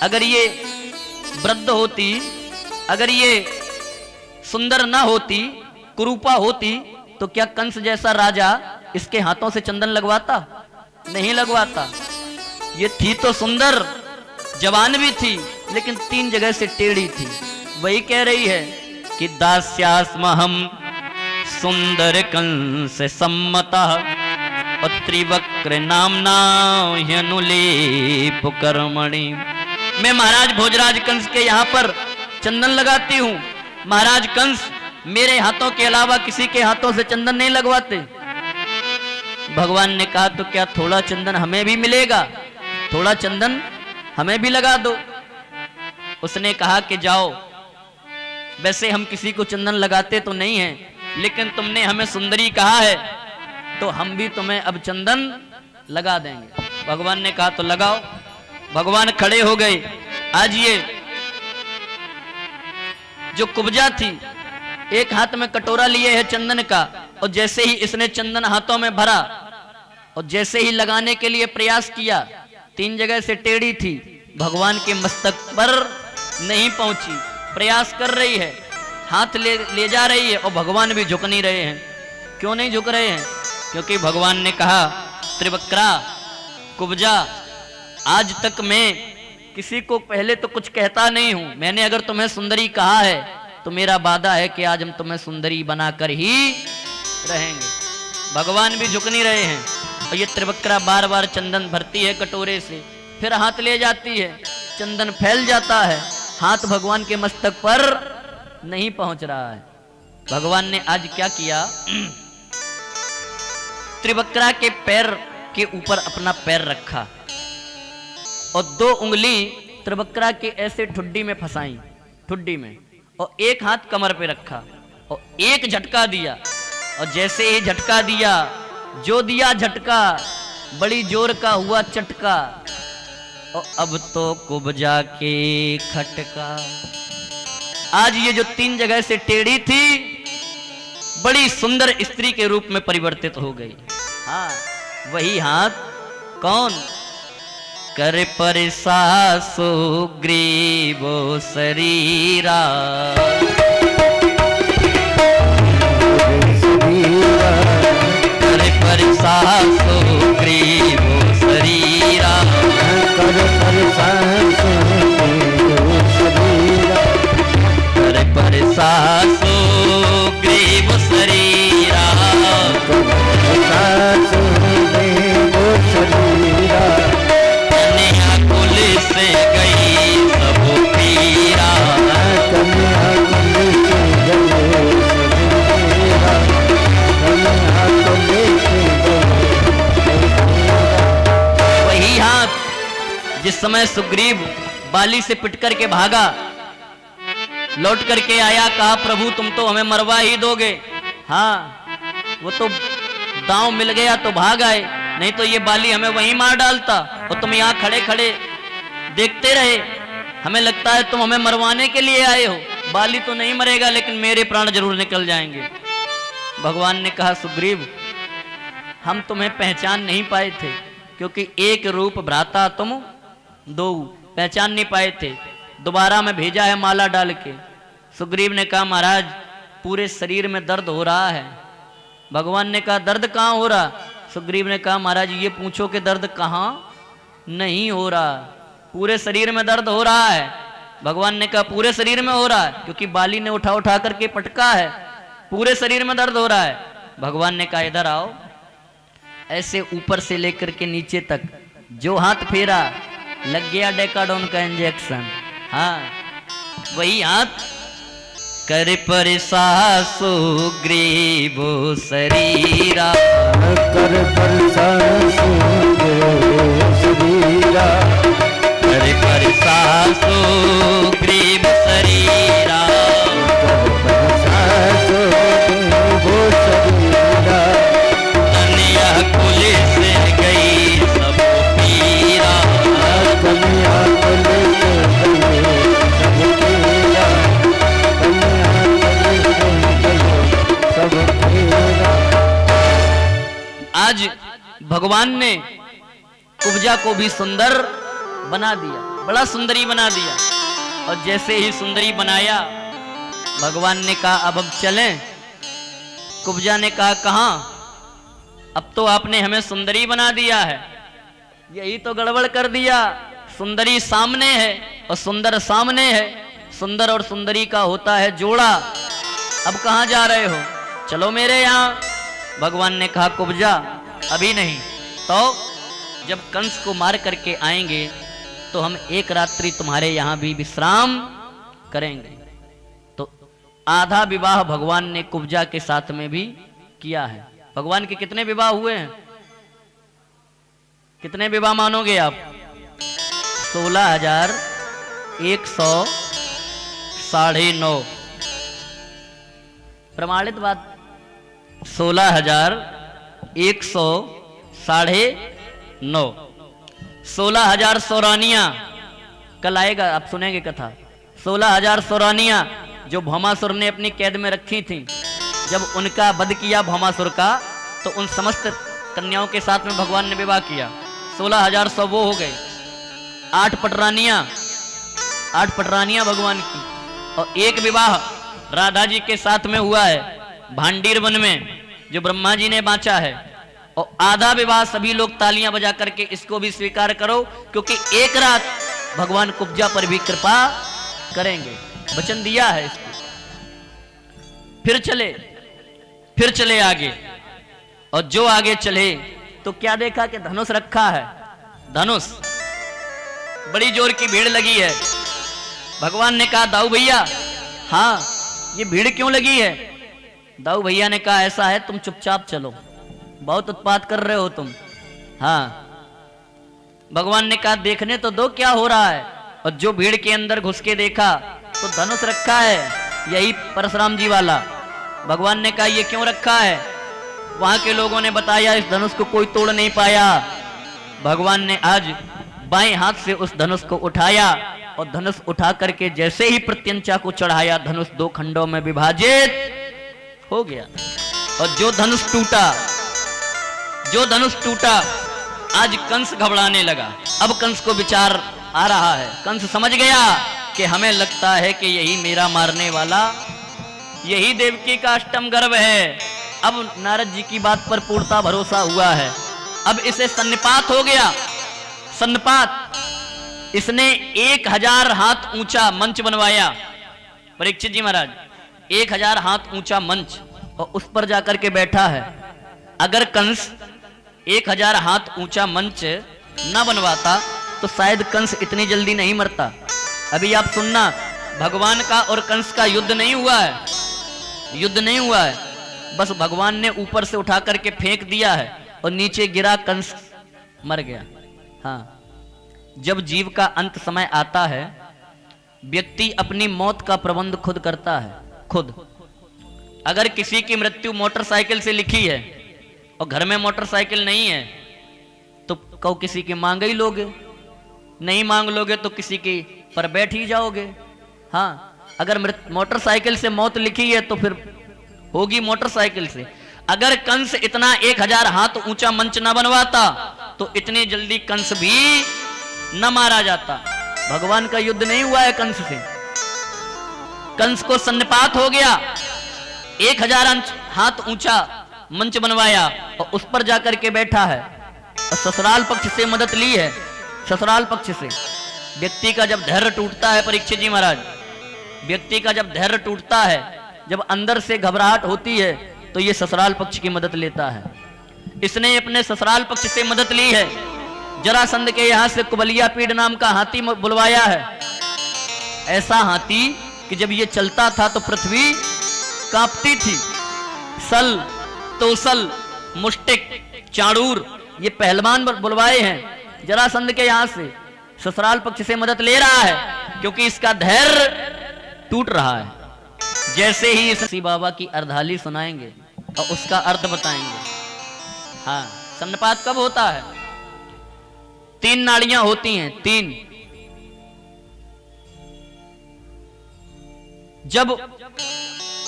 अगर ये वृद्ध होती, अगर ये सुंदर ना होती, कुरूपा होती, तो क्या कंस जैसा राजा इसके हाथों से चंदन लगवाता? नहीं लगवाता। ये थी तो सुंदर, जवान भी थी, लेकिन 3 जगह से टेढ़ी थी। वही कह रही है कि दास्यास्महम सुंदर कंस सम्मता और त्रिवक्र नामना ह्यनुलेप कर्मणि। मैं महाराज भोजराज कंस के यहाँ पर चंदन लगाती हूँ। महाराज कंस मेरे हाथों के अलावा किसी के हाथों से चंदन नहीं लगवाते। भगवान ने कहा तो क्या थोड़ा चंदन हमें भी मिलेगा? थोड़ा चंदन हमें भी लगा दो। उसने कहा कि जाओ, वैसे हम किसी को चंदन लगाते तो नहीं हैं, लेकिन तुमने हमें सुंदरी कहा है तो हम भी तुम्हें अब चंदन लगा देंगे। भगवान ने कहा तो लगाओ। भगवान खड़े हो गए। आज ये जो कुब्जा थी, एक हाथ में कटोरा लिए है चंदन का, और जैसे ही इसने चंदन हाथों में भरा और जैसे ही लगाने के लिए प्रयास किया, 3 जगह से टेढ़ी थी, भगवान के मस्तक पर नहीं पहुंची। प्रयास कर रही है, हाथ ले जा रही है, और भगवान भी झुक नहीं रहे हैं। क्यों नहीं झुक रहे हैं? क्योंकि भगवान ने कहा, त्रिवक्रा, कुब्जा, आज तक मैं किसी को पहले तो कुछ कहता नहीं हूं। मैंने अगर तुम्हें सुंदरी कहा है तो मेरा वादा है कि आज हम तुम्हें सुंदरी बनाकर ही रहेंगे। भगवान भी झुक नहीं रहे हैं। और ये त्रिवक्रा बार बार चंदन भरती है कटोरे से, फिर हाथ ले जाती है, चंदन फैल जाता है, हाथ भगवान के मस्तक पर नहीं पहुंच रहा है। भगवान ने आज क्या किया? त्रिवक्रा के पैर के ऊपर अपना पैर रखा और 2 उंगली त्रिवक्रा के ऐसे ठुड्डी में फंसाई, ठुड्डी में, और एक हाथ कमर पे रखा और एक झटका दिया। और जैसे ही झटका दिया, जो दिया झटका बड़ी जोर का हुआ चटका, और अब तो कुब्जा के खटका। आज ये जो 3 जगह से टेढ़ी थी, बड़ी सुंदर स्त्री के रूप में परिवर्तित हो गई। हाँ, वही हाथ कौन? कर पर सासु ग्रीवो शरीरा, कर पर सासु ग्रीवो शरीरा, कर पर सासु ग्रीवो शरीरा, कर पर सासु ग्रीवो शरीरा, सासु ग्रीवो शरीरा, कन्या कुल से गई सब पीरा, कन्या कुल से गए सब पीरा, कन्या कुल से गए। वही हाथ जिस समय सुग्रीव बाली से पिट करके भागा, लौट करके आया, कहा प्रभु तुम तो हमें मरवा ही दोगे। हाँ, वो तो दांव मिल गया तो भाग आए, नहीं तो ये बाली हमें वहीं मार डालता, और तुम यहाँ खड़े खड़े देखते रहे। हमें लगता है तुम हमें मरवाने के लिए आए हो। बाली तो नहीं मरेगा लेकिन मेरे प्राण जरूर निकल जाएंगे। भगवान ने कहा सुग्रीव हम तुम्हें पहचान नहीं पाए थे, क्योंकि एक रूप भ्राता तुम दो, पहचान नहीं पाए थे। दोबारा मैं भेजा है माला डाल के। सुग्रीव ने कहा महाराज पूरे शरीर में दर्द हो रहा है। भगवान ने कहा दर्द कहाँ हो रहा? सुग्रीव ने कहा महाराज ये पूछो कि दर्द कहाँ नहीं हो रहा, पूरे शरीर में दर्द हो रहा है। भगवान ने कहा पूरे शरीर में हो रहा है, क्योंकि बाली ने उठा उठा करके पटका है, पूरे शरीर में दर्द हो रहा है। भगवान ने कहा इधर आओ। ऐसे ऊपर से लेकर के नीचे तक जो हाथ फेरा लग गया डेकाडोन का इंजेक्शन। हाँ वही हाथ कर पर सुग्रीवो शरीरा, कर पर शरीरा, कर पर सुग्रीव शरीरा, कन्या कुल से गई सब पीरा, कन्या कुल से गई सब पीरा, सब पीरा। आज भगवान ने कुब्जा को भी सुंदर बना दिया, बड़ा सुंदरी बना दिया। और जैसे ही सुंदरी बनाया भगवान ने कहा अब हम चलें। कुब्जा ने कहा कहां? अब तो आपने हमें सुंदरी बना दिया है, यही तो गड़बड़ कर दिया। सुंदरी सामने है और सुंदर सामने है, सुंदर और सुंदरी का होता है जोड़ा। अब कहां जा रहे हो? चलो मेरे यहां। भगवान ने कहा कुब्जा अभी नहीं, तो जब कंस को मार करके आएंगे तो हम एक रात्रि तुम्हारे यहां भी विश्राम करेंगे। तो आधा विवाह भगवान ने कुब्जा के साथ में भी किया है। भगवान के कितने विवाह हुए हैं? कितने विवाह मानोगे आप? 16,109 प्रमाणित बात। 16,109 16,000 सौरानियां कल आएगा, आप सुनेंगे कथा। 16,000 सौरानियां जो भौमासुर ने अपनी कैद में रखी थी, जब उनका वध किया भौमासुर का, तो उन समस्त कन्याओं के साथ में भगवान ने विवाह किया। 16,000 सौ वो हो गए। 8 पटरानियां भगवान की, और एक विवाह राधा जी के साथ में हुआ है भांडीर वन में, जो ब्रह्मा जी ने बांचा है। और आधा विवाह सभी लोग तालियां बजा करके इसको भी स्वीकार करो, क्योंकि एक रात भगवान कुब्जा पर भी कृपा करेंगे, वचन दिया है इसको। फिर चले आगे, और जो आगे चले तो क्या देखा कि धनुष रखा है। धनुष, बड़ी जोर की भीड़ लगी है। भगवान ने कहा दाऊ भैया, हाँ ये भीड़ क्यों लगी है? दाऊ भैया ने कहा ऐसा है तुम चुपचाप चलो, बहुत उत्पात कर रहे हो तुम। हाँ भगवान ने कहा देखने तो दो क्या हो रहा है। और जो भीड़ के अंदर घुस के देखा तो धनुष रखा है, यही परशुराम जी वाला। भगवान ने कहा ये क्यों रखा है? वहां के लोगों ने बताया इस धनुष को कोई तोड़ नहीं पाया। भगवान ने आज बाएं हाथ से उस धनुष को उठाया, और धनुष उठा करके जैसे ही प्रत्यंचा को चढ़ाया, धनुष 2 खंडों में विभाजित हो गया। और जो धनुष टूटा आज कंस घबराने लगा। अब कंस को विचार आ रहा है। कंस समझ गया कि हमें लगता है कि यही मेरा मारने वाला, यही देवकी का अष्टम गर्भ है। अब नारद जी की बात पर पूर्णता भरोसा हुआ है। अब इसे सन्निपात हो गया। सन्निपात, इसने 1000 हाथ ऊंचा मंच बनवाया। परीक्षित जी महाराज 1000 हाथ ऊंचा मंच, और उस पर जाकर के बैठा है। अगर कंस 1000 हाथ ऊंचा मंच न बनवाता तो शायद कंस इतनी जल्दी नहीं मरता। अभी आप सुनना, भगवान का और कंस का युद्ध नहीं हुआ है, युद्ध नहीं हुआ है, बस भगवान ने ऊपर से उठा करके फेंक दिया है और नीचे गिरा, कंस मर गया। हाँ, जब जीव का अंत समय आता है, व्यक्ति अपनी मौत का प्रबंध खुद करता है, खुद। अगर किसी की मृत्यु मोटरसाइकिल से लिखी है और घर में मोटरसाइकिल नहीं है तो कहो किसी की मांग ही लोगे, नहीं मांग लोगे तो किसी की पर बैठ ही जाओगे। हाँ, अगर मोटरसाइकिल से मौत लिखी है तो फिर होगी मोटरसाइकिल से। अगर कंस इतना 1000 हाथ ऊंचा मंच ना बनवाता तो इतनी जल्दी कंस भी न मारा जाता। भगवान का युद्ध नहीं हुआ है कंस से, कंस को सन्निपात हो गया, 1000 हाथ ऊंचा मंच बनवाया और उस पर जाकर के बैठा है और ससुराल पक्ष से मदद ली है। ससुराल पक्ष से व्यक्ति का जब धैर्य टूटता है, परीक्षित जी महाराज, व्यक्ति का जब धैर्य टूटता है, जब अंदर से घबराहट होती है तो ये ससुराल पक्ष की मदद लेता है। इसने अपने ससुराल पक्ष से मदद ली है। जरासंध के यहां से कुबलिया पीड़ नाम का हाथी बुलवाया है। ऐसा हाथी कि जब ये चलता था तो पृथ्वी कांपती थी। सल, तोसल, मुष्टिक, चाणूर ये पहलवान बुलवाए हैं। जरासंध के यहां से ससुराल पक्ष से मदद ले रहा है क्योंकि इसका धैर्य टूट रहा है। जैसे ही इसी बाबा की अर्धाली सुनाएंगे और उसका अर्थ बताएंगे। हाँ, सन्निपात कब होता है? 3 नाड़ियां होती हैं, 3। जब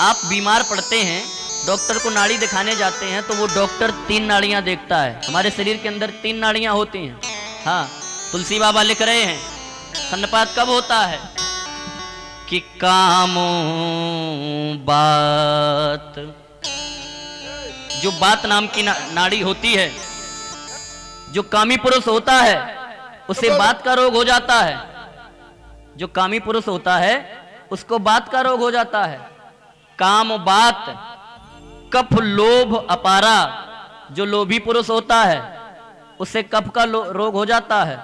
आप बीमार पड़ते हैं, डॉक्टर को नाड़ी दिखाने जाते हैं तो वो डॉक्टर 3 नाड़ियां देखता है। हमारे शरीर के अंदर 3 नाड़ियां होती हैं। हाँ, तुलसी बाबा लिख रहे हैं सन्निपात कब होता है कि कामो बात, जो बात नाम की नाड़ी होती है, जो कामी पुरुष होता है उसे बात का रोग हो जाता है। जो कामी पुरुष होता है उसको बात का रोग हो जाता है। काम बात, कफ लोभ अपारा, जो लोभी पुरुष होता है उसे कफ का रोग हो जाता है,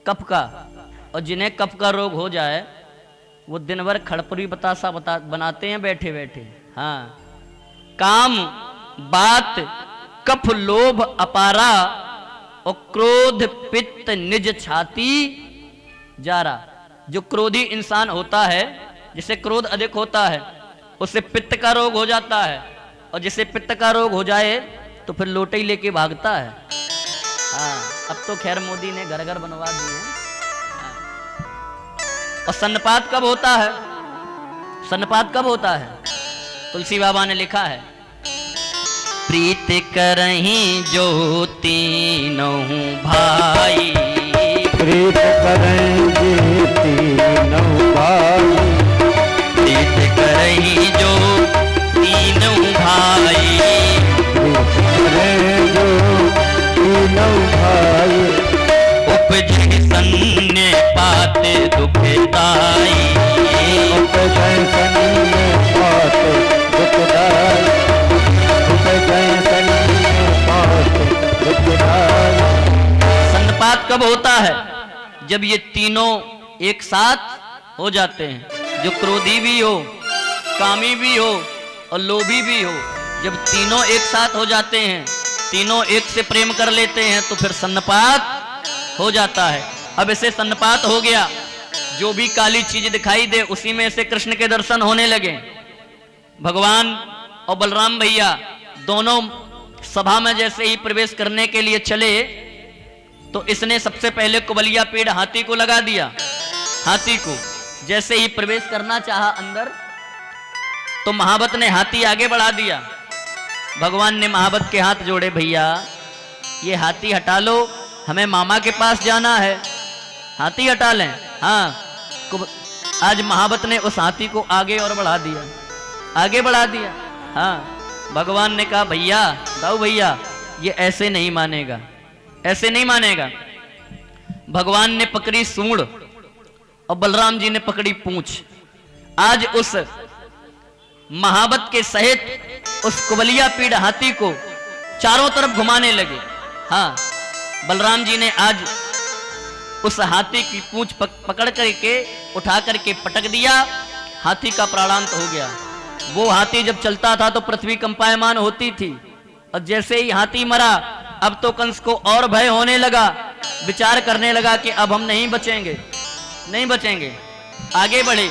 कफ का। और जिन्हें कफ का रोग हो जाए वो दिन भर खड़पुरी बतासा बनाते हैं बैठे बैठे। हाँ, काम बात कफ लोभ अपारा और क्रोध पित्त निज छाती जारा। जो क्रोधी इंसान होता है, जिसे क्रोध अधिक होता है, उसे पित्त का रोग हो जाता है और जिसे पित्त का रोग हो जाए तो फिर लोटे ही लेके भागता है। हाँ, अब तो खैर मोदी ने घर घर बनवा दिए हैं। और सन्निपात कब होता है? सन्निपात कब होता है? तुलसी बाबा ने लिखा है, प्रीत करहीं जो तीनों भाई, प्रीत करेंगे तीनों भाई, प्रीत करहीं जो तीनों भाई, प्रीत करें जो तीनों भाई, उपजे सन्ने पाते दुखदाई, उपजय सन्ने पाते दुखदाई, उपजय सन्ने पाते दुखदाई। सन्निपात कब होता है? जब ये तीनों एक साथ हो जाते हैं। जो क्रोधी भी हो, कामी भी हो और लोभी भी हो, जब तीनों एक साथ हो जाते हैं, तीनों एक से प्रेम कर लेते हैं तो फिर सन्निपात हो जाता है। अब इसे सन्निपात हो गया, जो भी काली चीज दिखाई दे उसी में से कृष्ण के दर्शन होने लगे। भगवान और बलराम भैया दोनों सभा में जैसे ही प्रवेश करने के लिए चले तो इसने सबसे पहले कुबलिया पेड़ हाथी को लगा दिया। हाथी को जैसे ही प्रवेश करना चाहा अंदर तो महावत ने हाथी आगे बढ़ा दिया। भगवान ने महावत के हाथ जोड़े, भैया ये हाथी हटा लो, हमें मामा के पास जाना है, हाथी हटा लें। हाँ, आज महावत ने उस हाथी को आगे और बढ़ा दिया, आगे बढ़ा दिया। हाँ, भगवान ने कहा, भैया दाऊ भैया ये ऐसे नहीं मानेगा, ऐसे नहीं मानेगा। भगवान ने पकड़ी सूंड और बलराम जी ने पकड़ी पूंछ। आज उस महावत के सहित उस कुबलिया पीड़ हाथी को चारों तरफ घुमाने लगे। हाँ, बलराम जी ने आज उस हाथी की पूंछ पकड़ करके उठा करके पटक दिया। हाथी का प्राणांत हो गया। वो हाथी जब चलता था तो पृथ्वी कंपायमान होती थी और जैसे ही हाथी मरा अब तो कंस को और भय होने लगा। विचार करने लगा कि अब हम नहीं बचेंगे, नहीं बचेंगे। आगे बढ़े,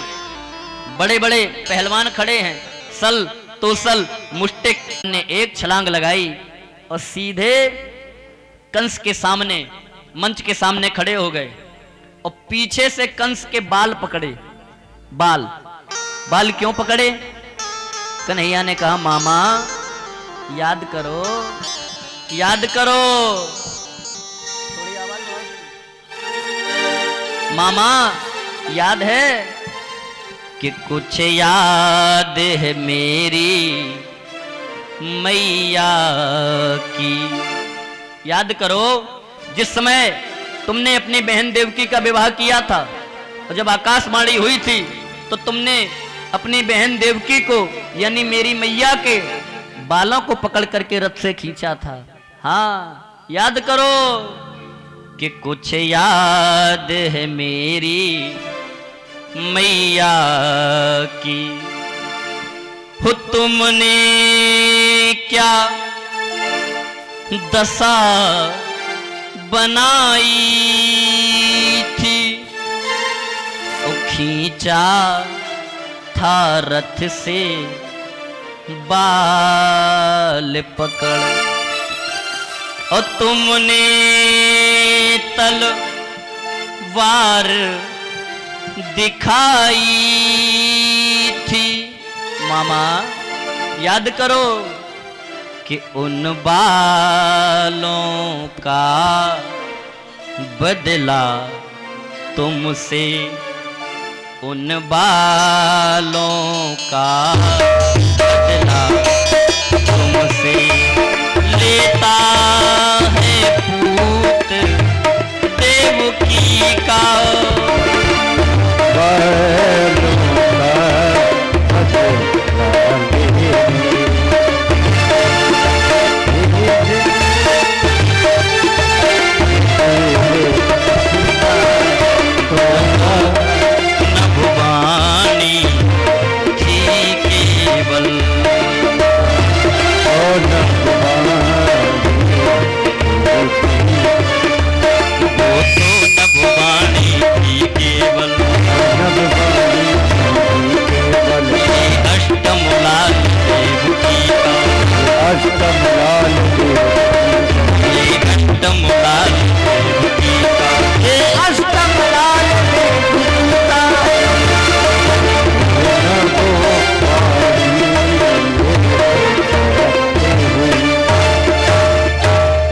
बड़े बड़े पहलवान खड़े हैं, सल तोसल मुष्टिक ने एक छलांग लगाई और सीधे कंस के सामने, मंच के सामने खड़े हो गए और पीछे से कंस के बाल पकड़े, बाल बाल क्यों पकड़े? कन्हैया ने कहा मामा याद करो, याद करो। थोड़ी आवाज मामा याद है कि कुछ याद है मेरी मैया की। याद करो जिस समय तुमने अपनी बहन देवकी का विवाह किया था और जब आकाशवाणी हुई थी तो तुमने अपनी बहन देवकी को यानी मेरी मैया के बालों को पकड़ करके रथ से खींचा था। हाँ याद करो कि कुछ याद है मेरी मैया की। हो तुमने क्या दशा बनाई थी, ओ खींचा था रथ से बाल पकड़, और तुमने तलवार दिखाई थी। मामा याद करो कि उन बालों का बदला तुमसे, उन बालों का बदला तुमसे लेता है पूत देवकी का।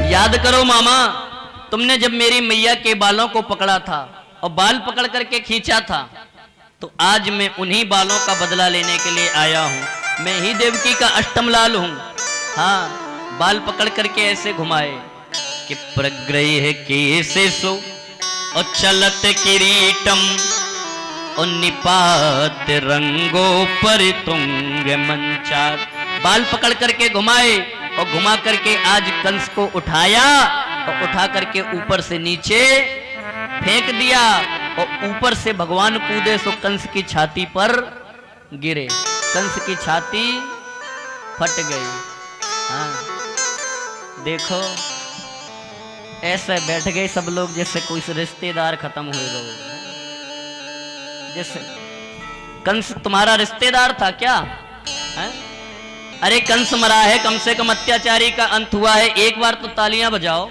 याद करो मामा, तुमने जब मेरी मैया के बालों को पकड़ा था और बाल पकड़ करके खींचा था, तो आज मैं उन्हीं बालों का बदला लेने के लिए आया हूं। मैं ही देवकी का अष्टम लाल हूं। हाँ बाल पकड़ करके ऐसे घुमाए कि प्रग्रह केसे सो और चलत किरीटम और निपात रंगो पर तुंग मंचार। बाल पकड़ करके घुमाए और घुमा करके आज कंस को उठाया और उठा करके ऊपर से नीचे फेंक दिया और ऊपर से भगवान कूदे सो कंस की छाती पर गिरे। कंस की छाती फट गई। हाँ देखो ऐसे बैठ गए सब लोग जैसे कोई रिश्तेदार खत्म हुए लोग। जैसे कंस तुम्हारा रिश्तेदार था क्या है? अरे कंस मरा है, कम से कम अत्याचारी का अंत हुआ है, एक बार तो तालियां बजाओ।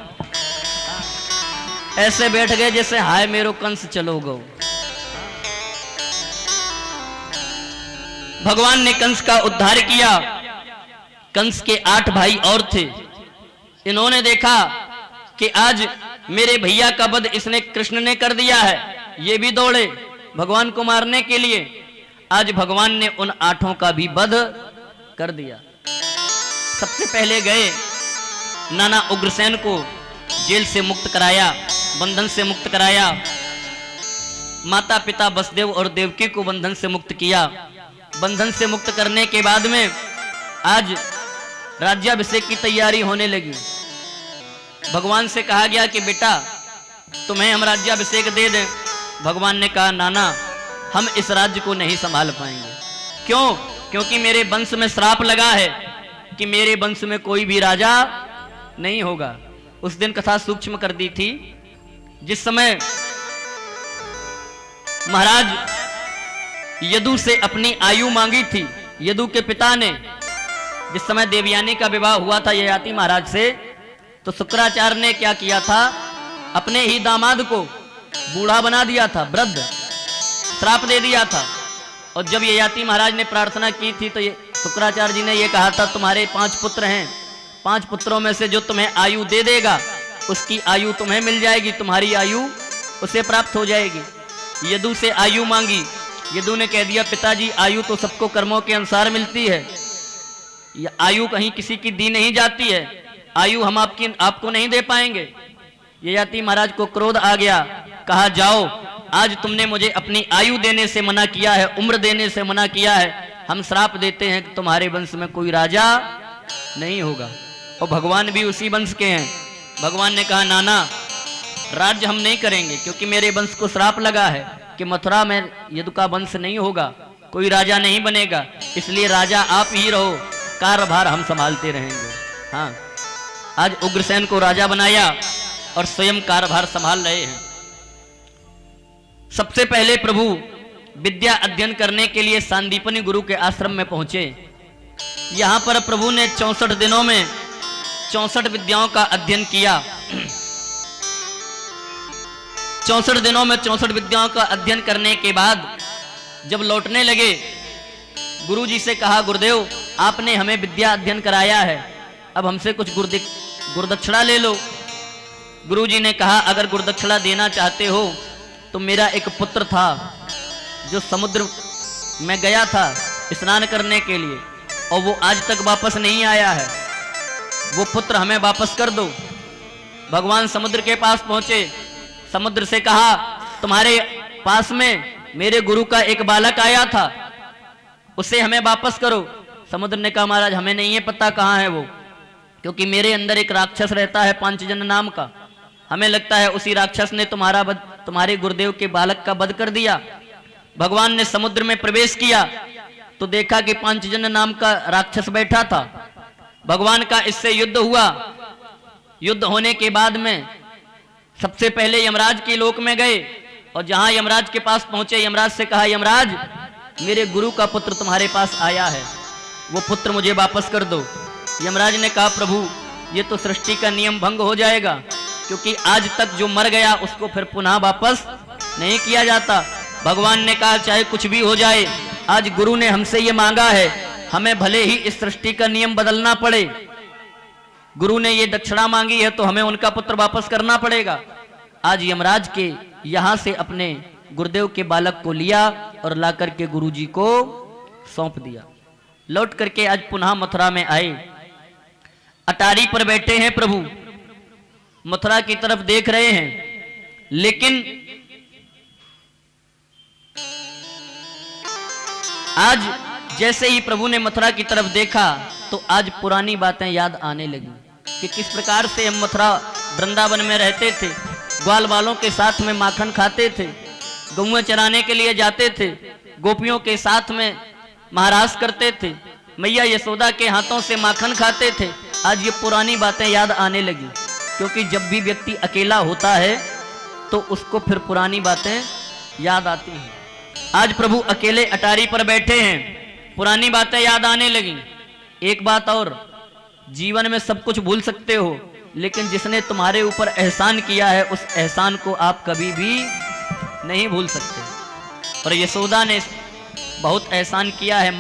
ऐसे बैठ गए जैसे हाय मेरो कंस चलो गो। भगवान ने कंस का उद्धार किया। कंस के 8 भाई और थे। इन्होंने देखा कि आज मेरे भैया का वध इसने कृष्ण ने कर दिया है, ये भी दौड़े भगवान को मारने के लिए। आज भगवान ने उन 8 का भी वध कर दिया। सबसे पहले गए नाना उग्रसेन को जेल से मुक्त कराया, बंधन से मुक्त कराया। माता पिता वसुदेव और देवकी को बंधन से मुक्त किया। बंधन से मुक्त करने के बाद में आज राज्याभिषेक की तैयारी होने लगी। भगवान से कहा गया कि बेटा तुम्हें हम राज्याभिषेक दे दें। भगवान ने कहा नाना हम इस राज्य को नहीं संभाल पाएंगे। क्यों? क्योंकि मेरे वंश में श्राप लगा है कि मेरे वंश में कोई भी राजा नहीं होगा। उस दिन कथा सूक्ष्म कर दी थी। जिस समय महाराज यदु से अपनी आयु मांगी थी, यदु के पिता ने, जिस समय देवयानी का विवाह हुआ था ययाति महाराज से, तो शुक्राचार्य ने क्या किया था, अपने ही दामाद को बूढ़ा बना दिया था, वृद्ध, श्राप दे दिया था। और जब ययाति महाराज ने प्रार्थना की थी तो ये शुक्राचार्य जी ने ये कहा था, तुम्हारे 5 पुत्र हैं, 5 पुत्रों में से जो तुम्हें आयु दे देगा उसकी आयु तुम्हें मिल जाएगी, तुम्हारी आयु उसे प्राप्त हो जाएगी। यदु से आयु मांगी, यदु ने कह दिया पिताजी आयु तो सबको कर्मों के अनुसार मिलती है, ये आयु कहीं किसी की दी नहीं जाती है, आयु हम आपको नहीं दे पाएंगे। ययाति महाराज को क्रोध आ गया, कहा जाओ आज तुमने मुझे अपनी आयु देने से मना किया है, उम्र देने से मना किया है, हम श्राप देते हैं कि तुम्हारे वंश में कोई राजा नहीं होगा। और भगवान भी उसी वंश के हैं। भगवान ने कहा नाना राज्य हम नहीं करेंगे, क्योंकि मेरे वंश को श्राप लगा है कि मथुरा में यदु का वंश नहीं होगा, कोई राजा नहीं बनेगा, इसलिए राजा आप ही रहो, कार्यभार हम संभालते रहेंगे। हाँ, आज उग्रसेन को राजा बनाया और स्वयं कार्यभार संभाल रहे हैं। सबसे पहले प्रभु विद्या अध्ययन करने के लिए सांदीपनि गुरु के आश्रम में पहुंचे। यहां पर प्रभु ने 64 दिनों में 64 विद्याओं का अध्ययन किया। 64 दिनों में 64 विद्याओं का अध्ययन करने के बाद जब लौटने लगे, गुरु जी से कहा गुरुदेव आपने हमें विद्या अध्ययन कराया है, अब हमसे कुछ गुरुदक्षिणा ले लो। गुरु जी ने कहा अगर गुरुदक्षिणा देना चाहते हो तो मेरा एक पुत्र था जो समुद्र में गया था स्नान करने के लिए और वो आज तक वापस नहीं आया है, वो पुत्र हमें वापस कर दो। भगवान समुद्र के पास पहुंचे, समुद्र से कहा तुम्हारे पास में मेरे गुरु का एक बालक आया था, उसे हमें वापस करो। समुद्र ने कहा महाराज हमें नहीं है पता कहाँ है वो, क्योंकि मेरे अंदर एक राक्षस रहता है पांचजन्य नाम का, हमें लगता है उसी राक्षस ने तुम्हारे गुरुदेव के बालक का वध कर दिया। भगवान ने समुद्र में प्रवेश किया तो देखा कि पांचजन्य नाम का राक्षस बैठा था। भगवान का इससे युद्ध हुआ। युद्ध होने के बाद में सबसे पहले यमराज के लोक में गए और जहां यमराज के पास पहुंचे, यमराज से कहा यमराज मेरे गुरु का पुत्र तुम्हारे पास आया है, वो पुत्र मुझे वापस कर दो। यमराज ने कहा प्रभु ये तो सृष्टि का नियम भंग हो जाएगा, क्योंकि आज तक जो मर गया उसको फिर पुनः वापस नहीं किया जाता। भगवान ने कहा चाहे कुछ भी हो जाए, आज गुरु ने हमसे ये मांगा है, हमें भले ही इस सृष्टि का नियम बदलना पड़े, गुरु ने ये दक्षिणा मांगी है तो हमें उनका पुत्र वापस करना पड़ेगा। आज यमराज के यहां से अपने गुरुदेव के बालक को लिया और लाकर के गुरु जी को सौंप दिया। लौट करके आज पुनः मथुरा में आए, अटारी पर बैठे हैं प्रभु, मथुरा की तरफ देख रहे हैं, लेकिन आज जैसे ही प्रभु ने मथुरा की तरफ देखा तो आज पुरानी बातें याद आने लगी कि किस प्रकार से हम मथुरा वृंदावन में रहते थे, ग्वाल वालों के साथ में माखन खाते थे, गौएं चराने के लिए जाते थे, गोपियों के साथ में महाराज करते थे, मैया यशोदा के हाथों से माखन खाते थे। आज ये पुरानी बातें याद आने लगी, क्योंकि जब भी व्यक्ति अकेला होता है तो उसको फिर पुरानी बातें याद आती हैं। आज प्रभु अकेले अटारी पर बैठे हैं, पुरानी बातें याद आने लगी। एक बात और, जीवन में सब कुछ भूल सकते हो, लेकिन जिसने तुम्हारे ऊपर एहसान किया है उस एहसान को आप कभी भी नहीं भूल सकते। और यशोदा ने बहुत एहसान किया है,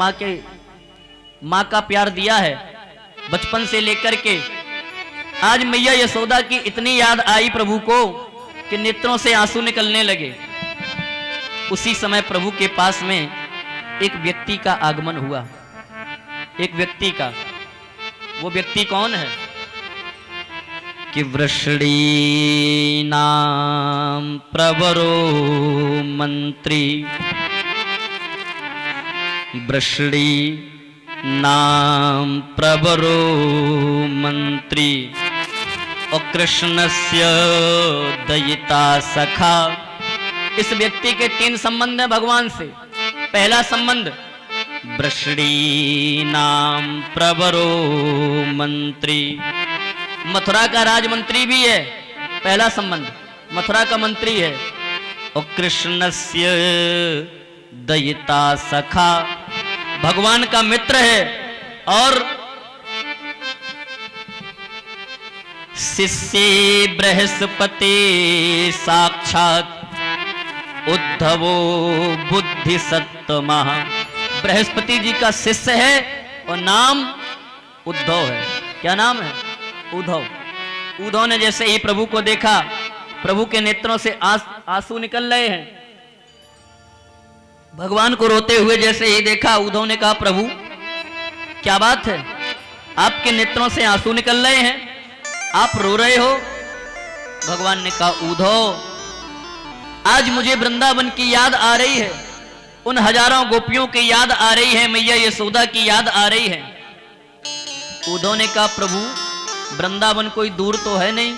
माँ का प्यार दिया है बचपन से लेकर के। आज मैया यशोदा की इतनी याद आई प्रभु को कि नेत्रों से आंसू निकलने लगे। उसी समय प्रभु के पास में एक व्यक्ति का आगमन हुआ, एक व्यक्ति का। वो व्यक्ति कौन है कि वृषणी नाम प्रवरो मंत्री, वृषणी नाम प्रवरो मंत्री और कृष्णस्य दयिता सखा। इस व्यक्ति के 3 संबंध हैं भगवान से। पहला संबंध वृषणी नाम प्रवरो मंत्री, मथुरा का राजमंत्री भी है, पहला संबंध मथुरा का मंत्री है। और कृष्णस्य दयिता सखा, भगवान का मित्र है और शिष्य बृहस्पति साक्षात, उद्धवो बुद्धि सत्तमा। बृहस्पति जी का शिष्य है और नाम उद्धव है। क्या नाम है? उद्धव। उद्धव ने जैसे ही प्रभु को देखा, प्रभु के नेत्रों से आंसू निकल रहे हैं। भगवान को रोते हुए जैसे ही देखा, उद्धव ने कहा, प्रभु क्या बात है, आपके नेत्रों से आंसू निकल रहे हैं, आप रो रहे हो? भगवान ने कहा, उद्धव आज मुझे वृंदावन की याद आ रही है, उन हजारों गोपियों की याद आ रही है, मैया यशोदा की याद आ रही है। उद्धव ने कहा, प्रभु वृंदावन कोई दूर तो है नहीं,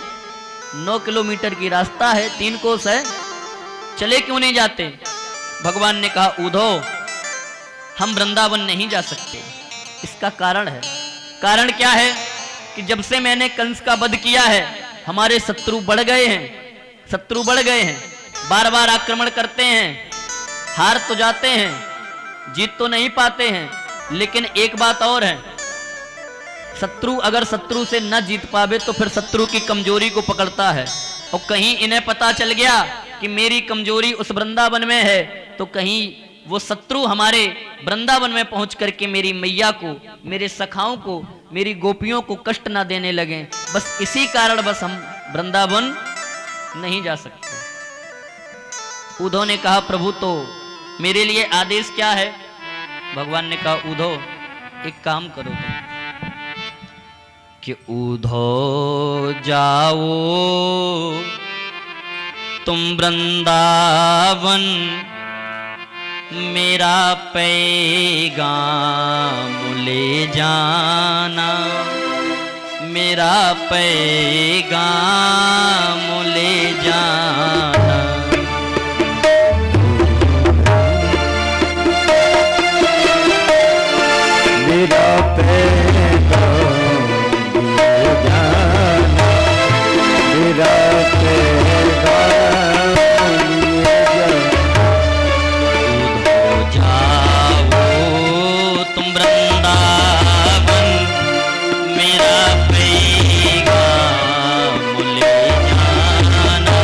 9 किलोमीटर की रास्ता है, 3 कोस है, चले क्यों नहीं जाते? भगवान ने कहा, उद्धव हम वृंदावन नहीं जा सकते। इसका कारण है। कारण क्या है कि जब से मैंने कंस का वध किया है, हमारे शत्रु बढ़ गए हैं, शत्रु बढ़ गए हैं, बार बार आक्रमण करते हैं, हार तो जाते हैं, जीत तो नहीं पाते हैं। लेकिन एक बात और है, शत्रु अगर शत्रु से न जीत पावे तो फिर शत्रु की कमजोरी को पकड़ता है। और कहीं इन्हें पता चल गया कि मेरी कमजोरी उस वृंदावन में है, तो कहीं वो शत्रु हमारे वृंदावन में पहुंच करके मेरी मैया को, मेरे सखाओं को, मेरी गोपियों को कष्ट ना देने लगे। बस इसी कारण बस हम वृंदावन नहीं जा सकते। उद्धव ने कहा, प्रभु तो मेरे लिए आदेश क्या है? भगवान ने कहा, उद्धव एक काम करो कि उद्धव जाओ तुम वृंदावन, मेरा पैगाम ले जाना, मेरा पैगाम ले जाना। मेरा पैगाम ले जाना, मेरा पैगाम ले जाना। तुम वृंदावन मेरा पैगाम ले जाना,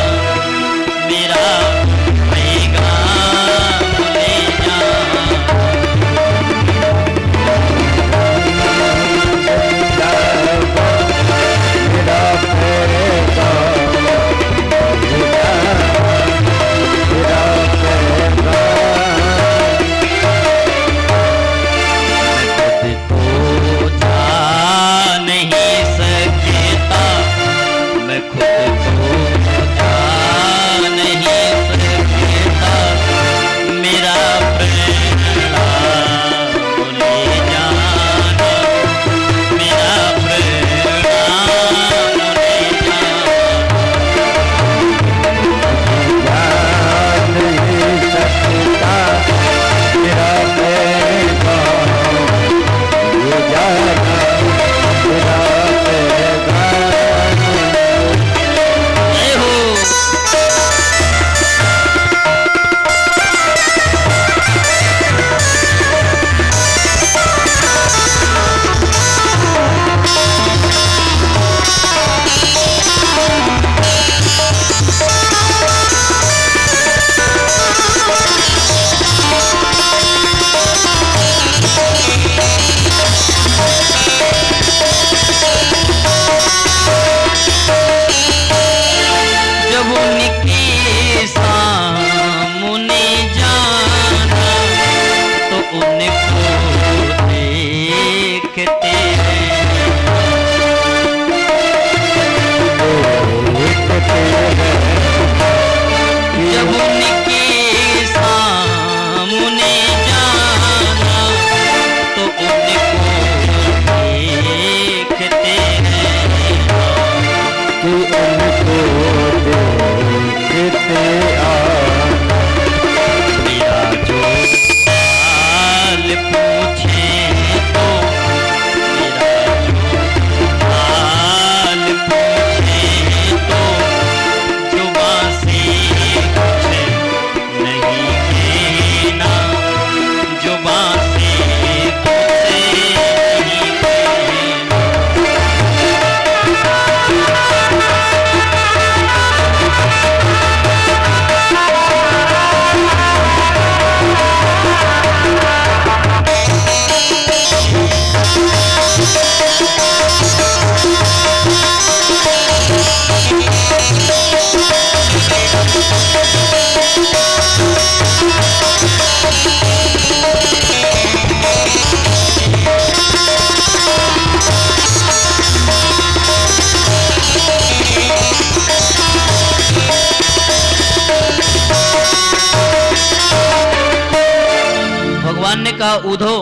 कहा ऊधो,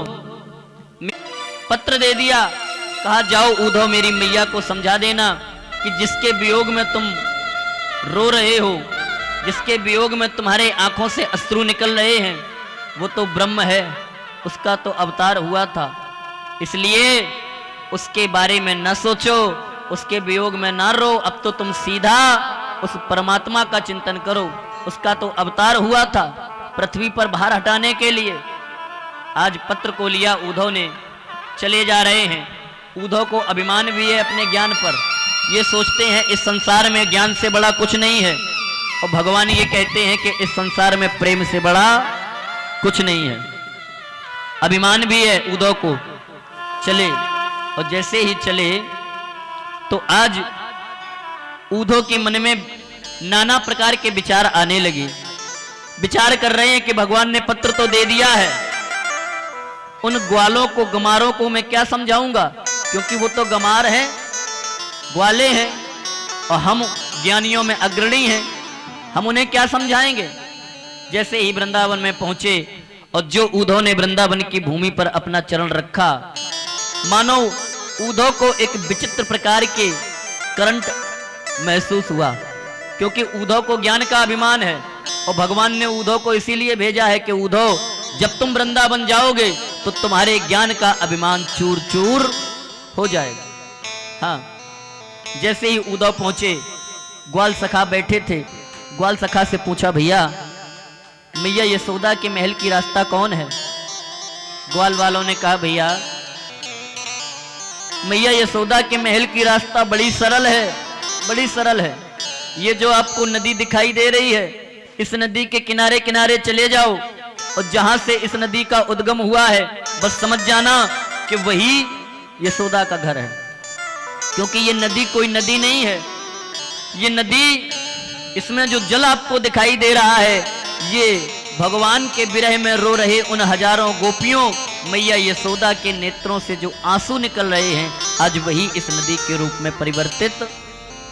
पत्र दे दिया, कहा जाओ ऊधो मेरी मैया को समझा देना कि जिसके वियोग में तुम रो रहे हो, जिसके वियोग में तुम्हारे आंखों से अश्रु निकल रहे हैं, वो तो ब्रह्म है, उसका तो अवतार हुआ था, इसलिए उसके बारे में न सोचो, उसके वियोग में ना रो। अब तो तुम सीधा उस परमात्मा का चिंतन करो, उसका तो अवतार हुआ था पृथ्वी पर भार हटाने के लिए। आज पत्र को लिया ऊधव ने, चले जा रहे हैं। ऊधव को अभिमान भी है अपने ज्ञान पर, ये सोचते हैं इस संसार में ज्ञान से बड़ा कुछ नहीं है, और भगवान ये कहते हैं कि इस संसार में प्रेम से बड़ा कुछ नहीं है। अभिमान भी है ऊधव को। चले, और जैसे ही चले तो आज ऊधव के मन में नाना प्रकार के विचार आने लगे। विचार कर रहे हैं कि भगवान ने पत्र तो दे दिया है, उन ग्वालों को, गमारों को मैं क्या समझाऊंगा, क्योंकि वो तो गमार हैं, ग्वाले हैं, और हम ज्ञानियों में अग्रणी हैं, हम उन्हें क्या समझाएंगे। जैसे ही वृंदावन में पहुंचे और जो ऊधव ने वृंदावन की भूमि पर अपना चरण रखा, मानो ऊधव को एक विचित्र प्रकार के करंट महसूस हुआ, क्योंकि ऊधव को ज्ञान का अभिमान है, और भगवान ने ऊधव को इसीलिए भेजा है कि ऊधव जब तुम वृंदावन जाओगे तो तुम्हारे ज्ञान का अभिमान चूर चूर हो जाएगा। हाँ, जैसे ही ऊधव पहुंचे, ग्वाल सखा बैठे थे। ग्वाल सखा से पूछा, भैया मैया यशोदा के महल की रास्ता कौन है। ग्वाल वालों ने कहा, भैया मैया यशोदा के महल की रास्ता बड़ी सरल है, बड़ी सरल है। ये जो आपको नदी दिखाई दे रही है, इस नदी के किनारे किनारे चले जाओ, और जहां से इस नदी का उद्गम हुआ है बस समझ जाना कि वही यशोदा का घर है। क्योंकि ये नदी कोई नदी नहीं है, ये नदी, इसमें जो जल आपको दिखाई दे रहा है, ये भगवान के विरह में रो रहे उन हजारों गोपियों मैया यशोदा के नेत्रों से जो आंसू निकल रहे हैं, आज वही इस नदी के रूप में परिवर्तित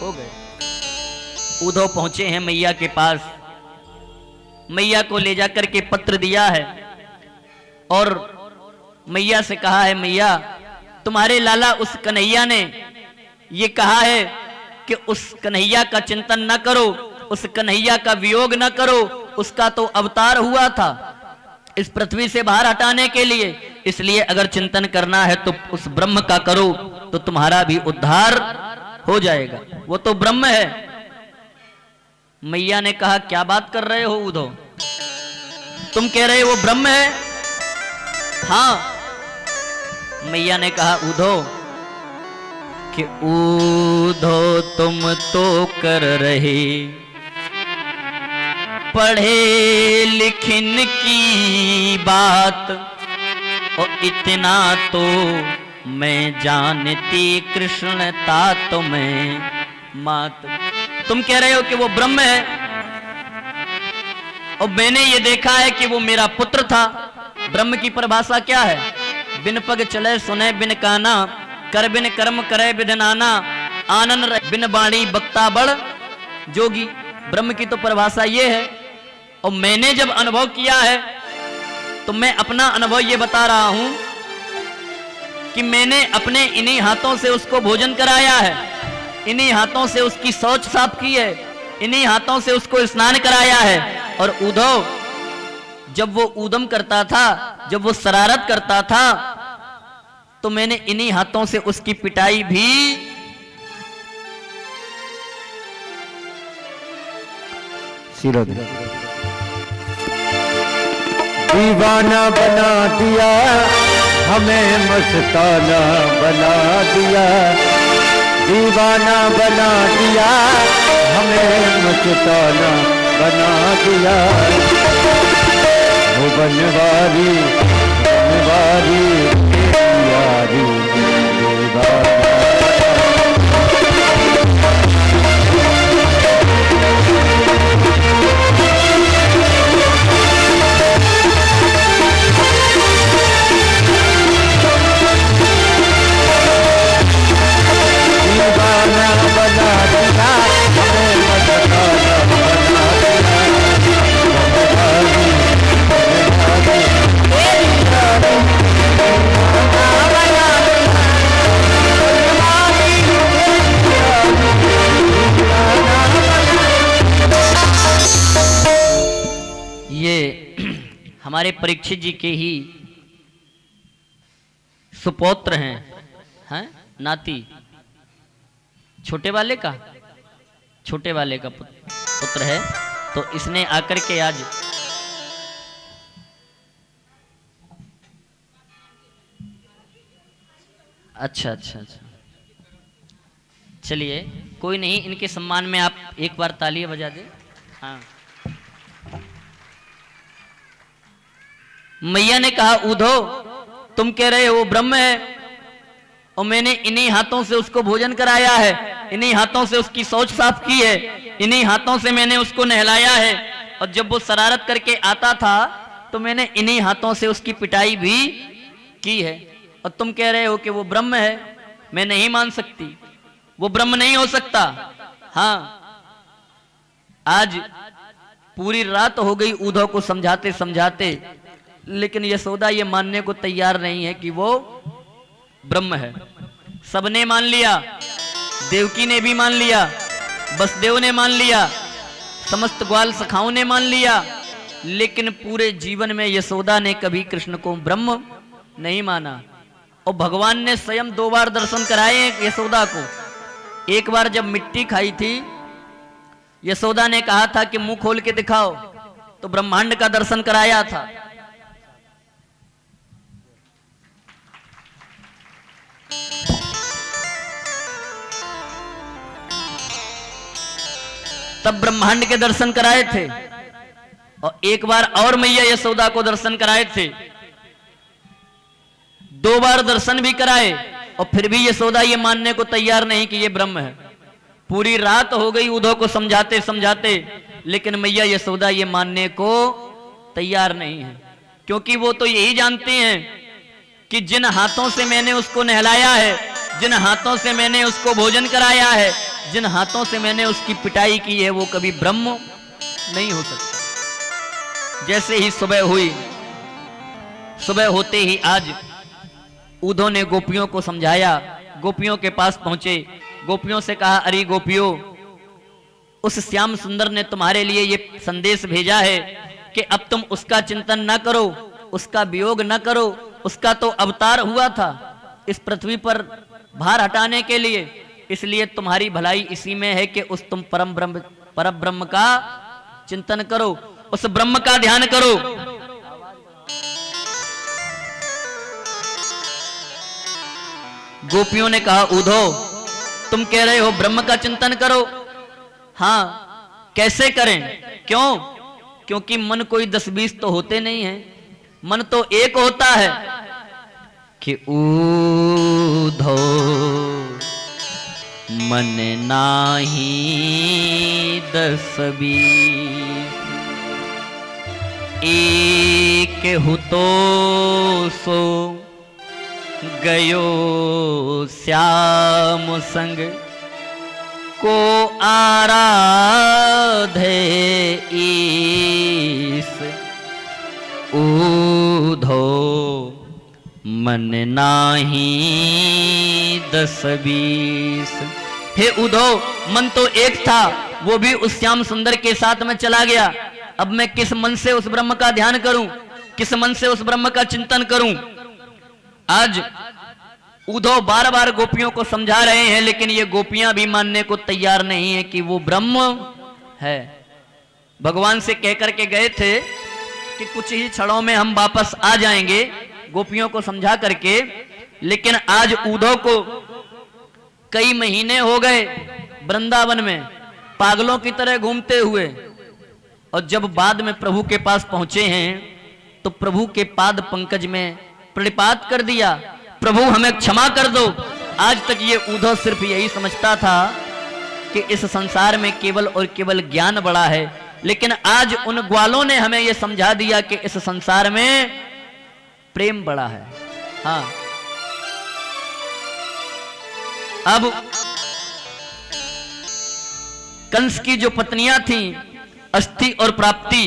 हो गए। ऊधव पहुंचे हैं मैया के पास, मैया को ले जाकर के पत्र दिया है, और मैया से कहा है, मैया तुम्हारे लाला उस कन्हैया ने ये कहा है कि उस कन्हैया का चिंतन न करो, उस कन्हैया का वियोग न करो, उसका तो अवतार हुआ था इस पृथ्वी से बाहर हटाने के लिए, इसलिए अगर चिंतन करना है तो उस ब्रह्म का करो, तो तुम्हारा भी उद्धार हो जाएगा, वो तो ब्रह्म है। मैया ने कहा, क्या बात कर रहे हो ऊधव, तुम कह रहे हो वो ब्रह्म है। हाँ, मैया ने कहा, ऊधव कि ऊधव तुम तो कर रहे पढ़े लिखिन की बात, और इतना तो मैं जानती कृष्ण तात में मात। तुम कह रहे हो कि वो ब्रह्म है, और मैंने ये देखा है कि वो मेरा पुत्र था। ब्रह्म की परिभाषा क्या है, बिन पग चले सुने बिन काना, कर बिन कर्म करे बिन नाना, आनंद बिन बाणी बक्ता बड़ जोगी। ब्रह्म की तो परिभाषा ये है, और मैंने जब अनुभव किया है तो मैं अपना अनुभव ये बता रहा हूं कि मैंने अपने इन्हीं हाथों से उसको भोजन कराया है, इन्हीं हाथों से उसकी शौच साफ की है, इन्हीं हाथों से उसको स्नान कराया है। और ऊधव जब वो ऊधम करता था, जब वो शरारत करता था, तो मैंने इन्हीं हाथों से उसकी पिटाई भी दीवाना बना दिया, हमें मस्ताना बना दिया, दीवाना बना दिया, हमें मस्ताना बना दिया। वो बनवारी बनवारी यारी दीवाना। हमारे परीक्षित जी के ही सुपौत्र हैं नाती, छोटे वाले का पुत्र है। तो इसने आकर के आज अच्छा, चलिए कोई नहीं, इनके सम्मान में आप एक बार तालियां बजा दें। हाँ, मैया ने कहा ऊधो तुम कह रहे हो वो ब्रह्म है, और मैंने इन्हीं हाथों से उसको भोजन कराया है, इन्हीं हाथों से उसकी शौच साफ की है, इन्हीं हाथों से मैंने उसको नहलाया है, और जब वो शरारत करके आता था तो मैंने इन्हीं हाथों से उसकी पिटाई भी की है, और तुम कह रहे हो कि वो ब्रह्म है। मैं नहीं मान सकती, वो ब्रह्म नहीं हो सकता। हाँ, आज पूरी रात हो गई ऊधव को समझाते समझाते, लेकिन यशोदा ये मानने को तैयार नहीं है कि वो ब्रह्म है। सबने मान लिया, देवकी ने भी मान लिया, वसुदेव ने मान लिया, समस्त ग्वाल सखाओं ने मान लिया, लेकिन पूरे जीवन में यशोदा ने कभी कृष्ण को ब्रह्म नहीं माना। और भगवान ने स्वयं 2 बार दर्शन कराए यशोदा को। एक बार जब मिट्टी खाई थी, यशोदा ने कहा था कि मुंह खोल के दिखाओ, तो ब्रह्मांड का दर्शन कराया था। तब ब्रह्मांड के दर्शन कराए थे, और एक बार और मैया यशोदा को दर्शन कराए थे। 2 बार दर्शन भी कराए, और फिर भी यशोदा ये मानने को तैयार नहीं कि ये ब्रह्म है। पूरी रात हो गई ऊधव को समझाते समझाते, लेकिन मैया यशोदा ये मानने को तैयार नहीं है, क्योंकि वो तो यही जानती हैं कि जिन हाथों से मैंने उसको नहलाया है, जिन हाथों से मैंने उसको भोजन कराया है, जिन हाथों से मैंने उसकी पिटाई की है, वो कभी ब्रह्म नहीं हो सकता। जैसे ही सुबह हुई, सुबह होते ही आज ऊधव ने गोपियों को समझाया, गोपियों के पास पहुंचे, गोपियों से कहा अरे गोपियों, उस श्याम सुंदर ने तुम्हारे लिए ये संदेश भेजा है कि अब तुम उसका चिंतन न करो, उसका वियोग न करो। उसका तो अवतार हुआ था इस पृथ्वी पर भार हटाने के लिए, इसलिए तुम्हारी भलाई इसी में है कि उस तुम परम ब्रह्म का चिंतन करो, उस ब्रह्म का ध्यान करो। गोपियों ने कहा ऊधव तुम कह रहे हो ब्रह्म का चिंतन करो, हाँ कैसे करें? क्यों? क्योंकि मन कोई 10-20 तो होते नहीं है, मन तो एक होता है कि ऊधव मन नाही 10-20, एक हुतो सो गयो श्याम संग, को आराधे ईस, ऊधो मन नाही 10-20। हे ऊधो, मन तो एक था, वो भी उस श्याम सुंदर के साथ में चला गया। अब मैं किस मन से उस ब्रह्म का ध्यान करूं, किस मन से उस ब्रह्म का चिंतन करूं? आज ऊधव बार बार गोपियों को समझा रहे हैं, लेकिन ये गोपियां भी मानने को तैयार नहीं है कि वो ब्रह्म है। भगवान से कहकर के गए थे कि कुछ ही क्षणों में हम वापस आ जाएंगे, गोपियों को समझा करके, लेकिन आज ऊधव को कई महीने हो गए वृंदावन में पागलों की तरह घूमते हुए, और जब बाद में प्रभु के पास पहुंचे हैं तो प्रभु के पाद पंकज में प्रणिपात कर दिया, प्रभु हमें क्षमा कर दो। आज तक ये ऊधव सिर्फ यही समझता था कि इस संसार में केवल और केवल ज्ञान बड़ा है, लेकिन आज उन ग्वालों ने हमें यह समझा दिया कि इस संसार में प्रेम बड़ा है। हाँ, अब कंस की जो पत्नियां थीं अस्थि और प्राप्ति,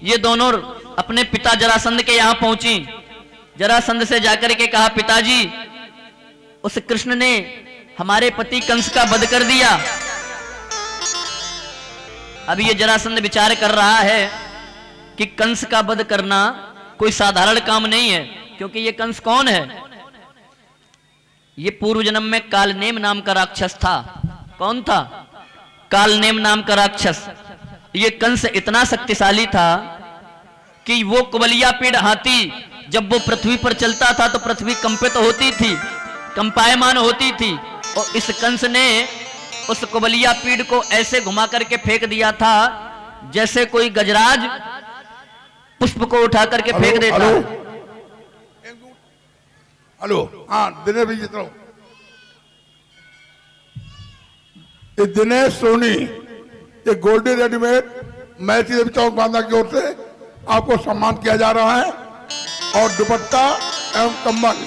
ये दोनों अपने पिता जरासंध के यहां पहुंची। जरासंध से जाकर के कहा पिताजी, उस कृष्ण ने हमारे पति कंस का वध कर दिया। अब ये जरासंध विचार कर रहा है कि कंस का वध करना कोई साधारण काम नहीं है, क्योंकि ये कंस कौन है? ये पूर्व जन्म में कालनेम नाम का राक्षस था। कौन था? कालनेम नाम का राक्षस। ये कंस इतना शक्तिशाली था कि वो कुबलिया पीड़ हाथी जब वो पृथ्वी पर चलता था तो पृथ्वी कंपित होती थी, कंपायमान होती थी। और इस कंस ने उस कुबलिया पीड़ को ऐसे घुमा करके फेंक दिया था जैसे कोई गजराज पुष्प को उठा करके फेंक देता। हेलो, हाँ दिनेश भाई जितना ये दिनेश सोनी, ये गोल्डी रेडीमेड मैची देवी चौक बांधा की ओर से आपको सम्मान किया जा रहा है, और दुपट्टा एवं कंबल।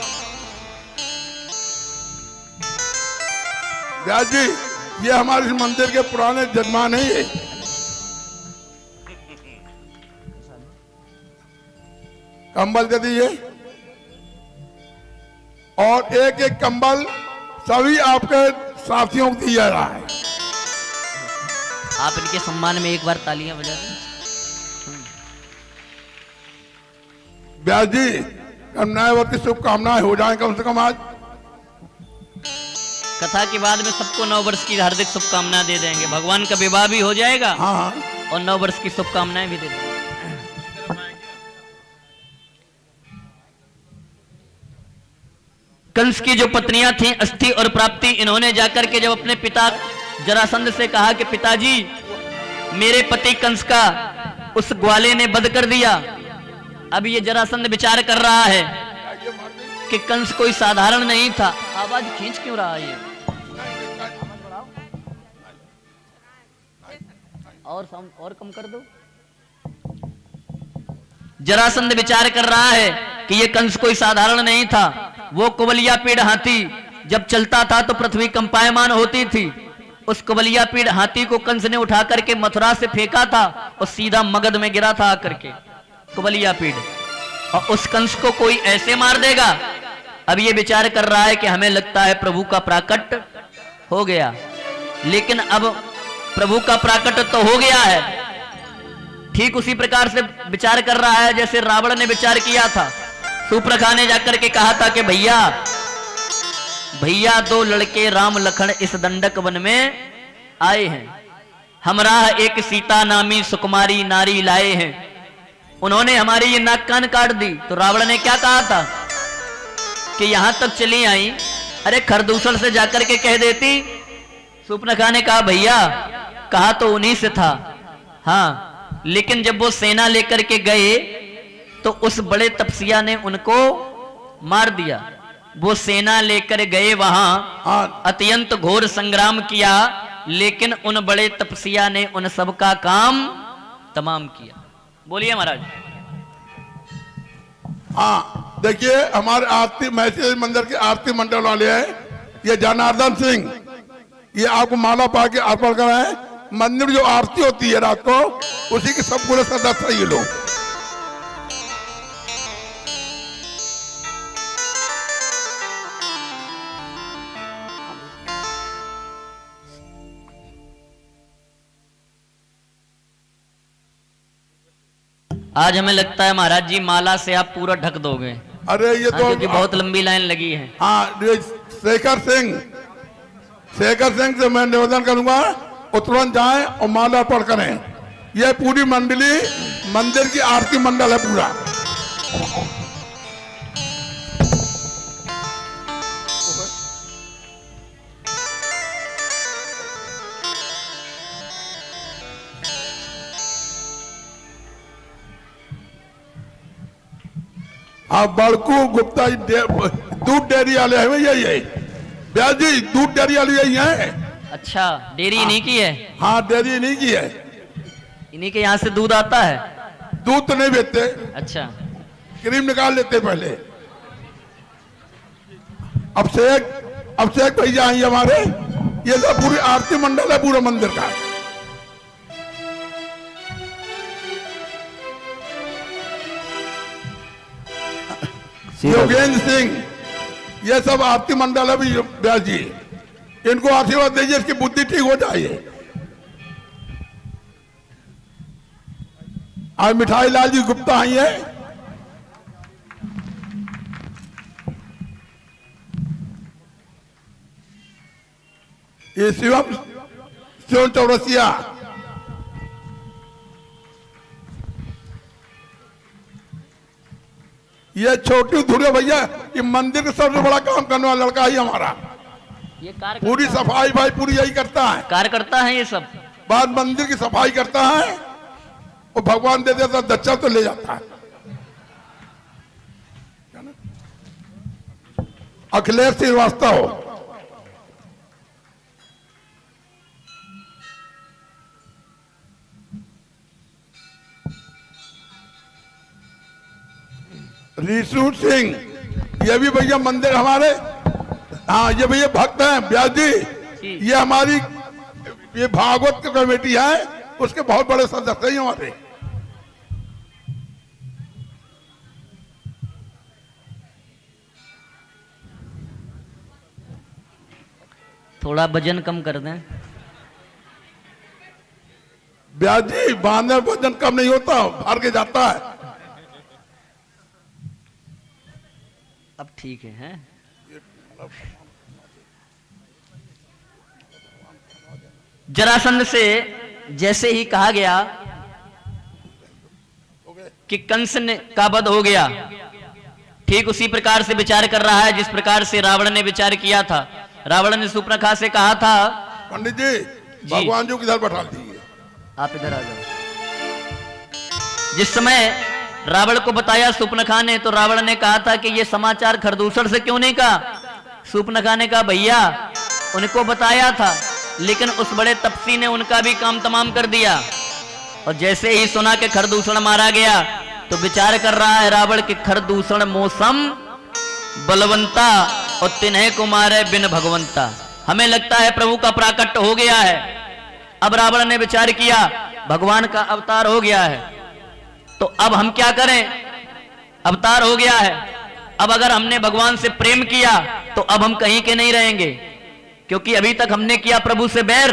व्यास जी, ये हमारे इस मंदिर के पुराने यजमान हैं। ये कंबल दे दीजिए, और एक एक कंबल सभी आपके साथियों को दिया जा रहा है। आप इनके सम्मान में एक बार तालियां बजा दें। व्यास जी, नए की शुभकामनाएं हो जाए कम से कम आज। कथा के बाद में सबको 9 वर्ष की हार्दिक शुभकामनाएं दे देंगे। भगवान का विवाह भी हो जाएगा, हाँ, और 9 वर्ष की शुभकामनाएं भी दे देंगे। कंस की जो पत्नियां थीं अस्थि और प्राप्ति, इन्होंने जाकर के जब अपने पिता जरासंध से कहा कि पिताजी, मेरे पति कंस का उस ग्वाले ने वध कर दिया। अब ये जरासंध विचार कर रहा है कि कंस कोई साधारण नहीं था। आवाज खींच क्यों रहा है ये? और कम कर दो। जरासंध विचार कर रहा है कि ये कंस कोई साधारण नहीं था। वो कुबलिया पीड़ हाथी जब चलता था तो पृथ्वी कंपायमान होती थी। उस कुबलिया पीड़ हाथी को कंस ने उठा करके मथुरा से फेंका था और सीधा मगध में गिरा था आकर के कुबलिया पीड़, और उस कंस को कोई ऐसे मार देगा। अब ये विचार कर रहा है कि हमें लगता है प्रभु का प्राकट हो गया, लेकिन अब प्रभु का प्राकट तो हो गया है, ठीक उसी प्रकार से विचार कर रहा है जैसे रावण ने विचार किया था। सुप्रखा ने जाकर के कहा था कि भैया भैया 2 लड़के राम लखन इस दंडक वन में आए हैं, हमरा एक सीता नामी सुकुमारी नारी लाए हैं, उन्होंने हमारी ये नाक कान काट दी। तो रावण ने क्या कहा था कि यहां तक चली आई, अरे खरदूषण से जाकर के कह देती। सुप्रखा ने कहा भैया कहा तो उन्हीं से था, हाँ, लेकिन जब वो सेना लेकर के गए तो उस बड़े तपस्या ने उनको मार दिया। वो सेना लेकर गए वहां, अत्यंत घोर संग्राम किया, लेकिन उन बड़े तपस्या ने उन सब का काम तमाम किया। बोलिए महाराज। हाँ, देखिए हमारे आरती मैसेज मंदिर के आरती मंडल वाले हैं, ये जनार्दन सिंह, ये आपको माला पा के अर्पण कर रहे हैं। मंदिर जो आरती होती है रात को, उसी के सब पूरे सदस्य हैं ये लोग। आज हमें लगता है महाराज जी माला से आप पूरा ढक दोगे। अरे ये तो क्योंकि बहुत लंबी लाइन लगी है। हाँ, शेखर सिंह से मैं निवेदन करूंगा वो तुरंत जाए और माला अर्पण करें। ये पूरी मंडली मंदिर की आरती मंडल है पूरा। आप बड़कू गुप्ता दूध डेयरी वाले हैं भैया, ये व्यास जी दूध डेयरी वाले यही हैं। अच्छा, डेयरी इन्हीं की है? हाँ, डेयरी इन्हीं की है। इन्हीं के यहाँ से दूध आता है? दूध तो नहीं बेचते। अच्छा, क्रीम निकाल लेते पहले। अब से भैया आई हमारे, ये सब पूरी आरती मंडल है पूरे मंदिर का। योगेंद्र सिंह, ये सब आरती मंडल है भी व्यास जी, इनको आशीर्वाद दीजिए, इसकी बुद्धि ठीक हो जाए। आज मिठाई लाल जी गुप्ता आई है, ये शिवम शिवम चौरसिया, ये छोटी धुरे भैया, ये मंदिर का सबसे बड़ा काम करने वाला लड़का ही हमारा। ये कार पूरी सफाई भाई पूरी यही करता है, कार करता है ये सब। बाद मंदिर की सफाई करता है और भगवान दे देता दच्चा तो ले जाता है। अखिलेश श्रीवास्तव, ऋषु सिंह, ये भी भैया मंदिर हमारे, हाँ ये भैया भक्त हैं व्यास जी, ये हमारी ये भागवत की कमेटी है, उसके बहुत बड़े सदस्य हैं हमारे। थोड़ा वजन कम कर दें। व्यास जी बांधने वजन कम नहीं होता, भार के जाता है। अब ठीक है, हैं? जरासंध से जैसे ही कहा गया कि कंस ने का वध हो गया, ठीक उसी प्रकार से विचार कर रहा है जिस प्रकार से रावण ने विचार किया था। रावण ने सूर्पनखा से कहा था, पंडित जी भगवान जी किधर बैठा दीजिए, आप इधर आ जाओ। जिस समय रावण को बताया सूर्पनखा ने, तो रावण ने कहा था कि ये समाचार खरदूषण से क्यों नहीं कहा। सूर्पनखा ने कहा भैया उनको बताया था, लेकिन उस बड़े तपस्वी ने उनका भी काम तमाम कर दिया। और जैसे ही सुना कि खरदूषण मारा गया, तो विचार कर रहा है रावण कि खरदूषण मौसम बलवंता और तिन्हे को मारे बिन भगवंता। हमें लगता है प्रभु का प्राकट्य हो गया है। अब रावण ने विचार किया भगवान का अवतार हो गया है, तो अब हम क्या करें, अवतार हो गया है। अब अगर हमने भगवान से प्रेम किया तो अब हम कहीं के नहीं रहेंगे, क्योंकि अभी तक हमने किया प्रभु से बैर।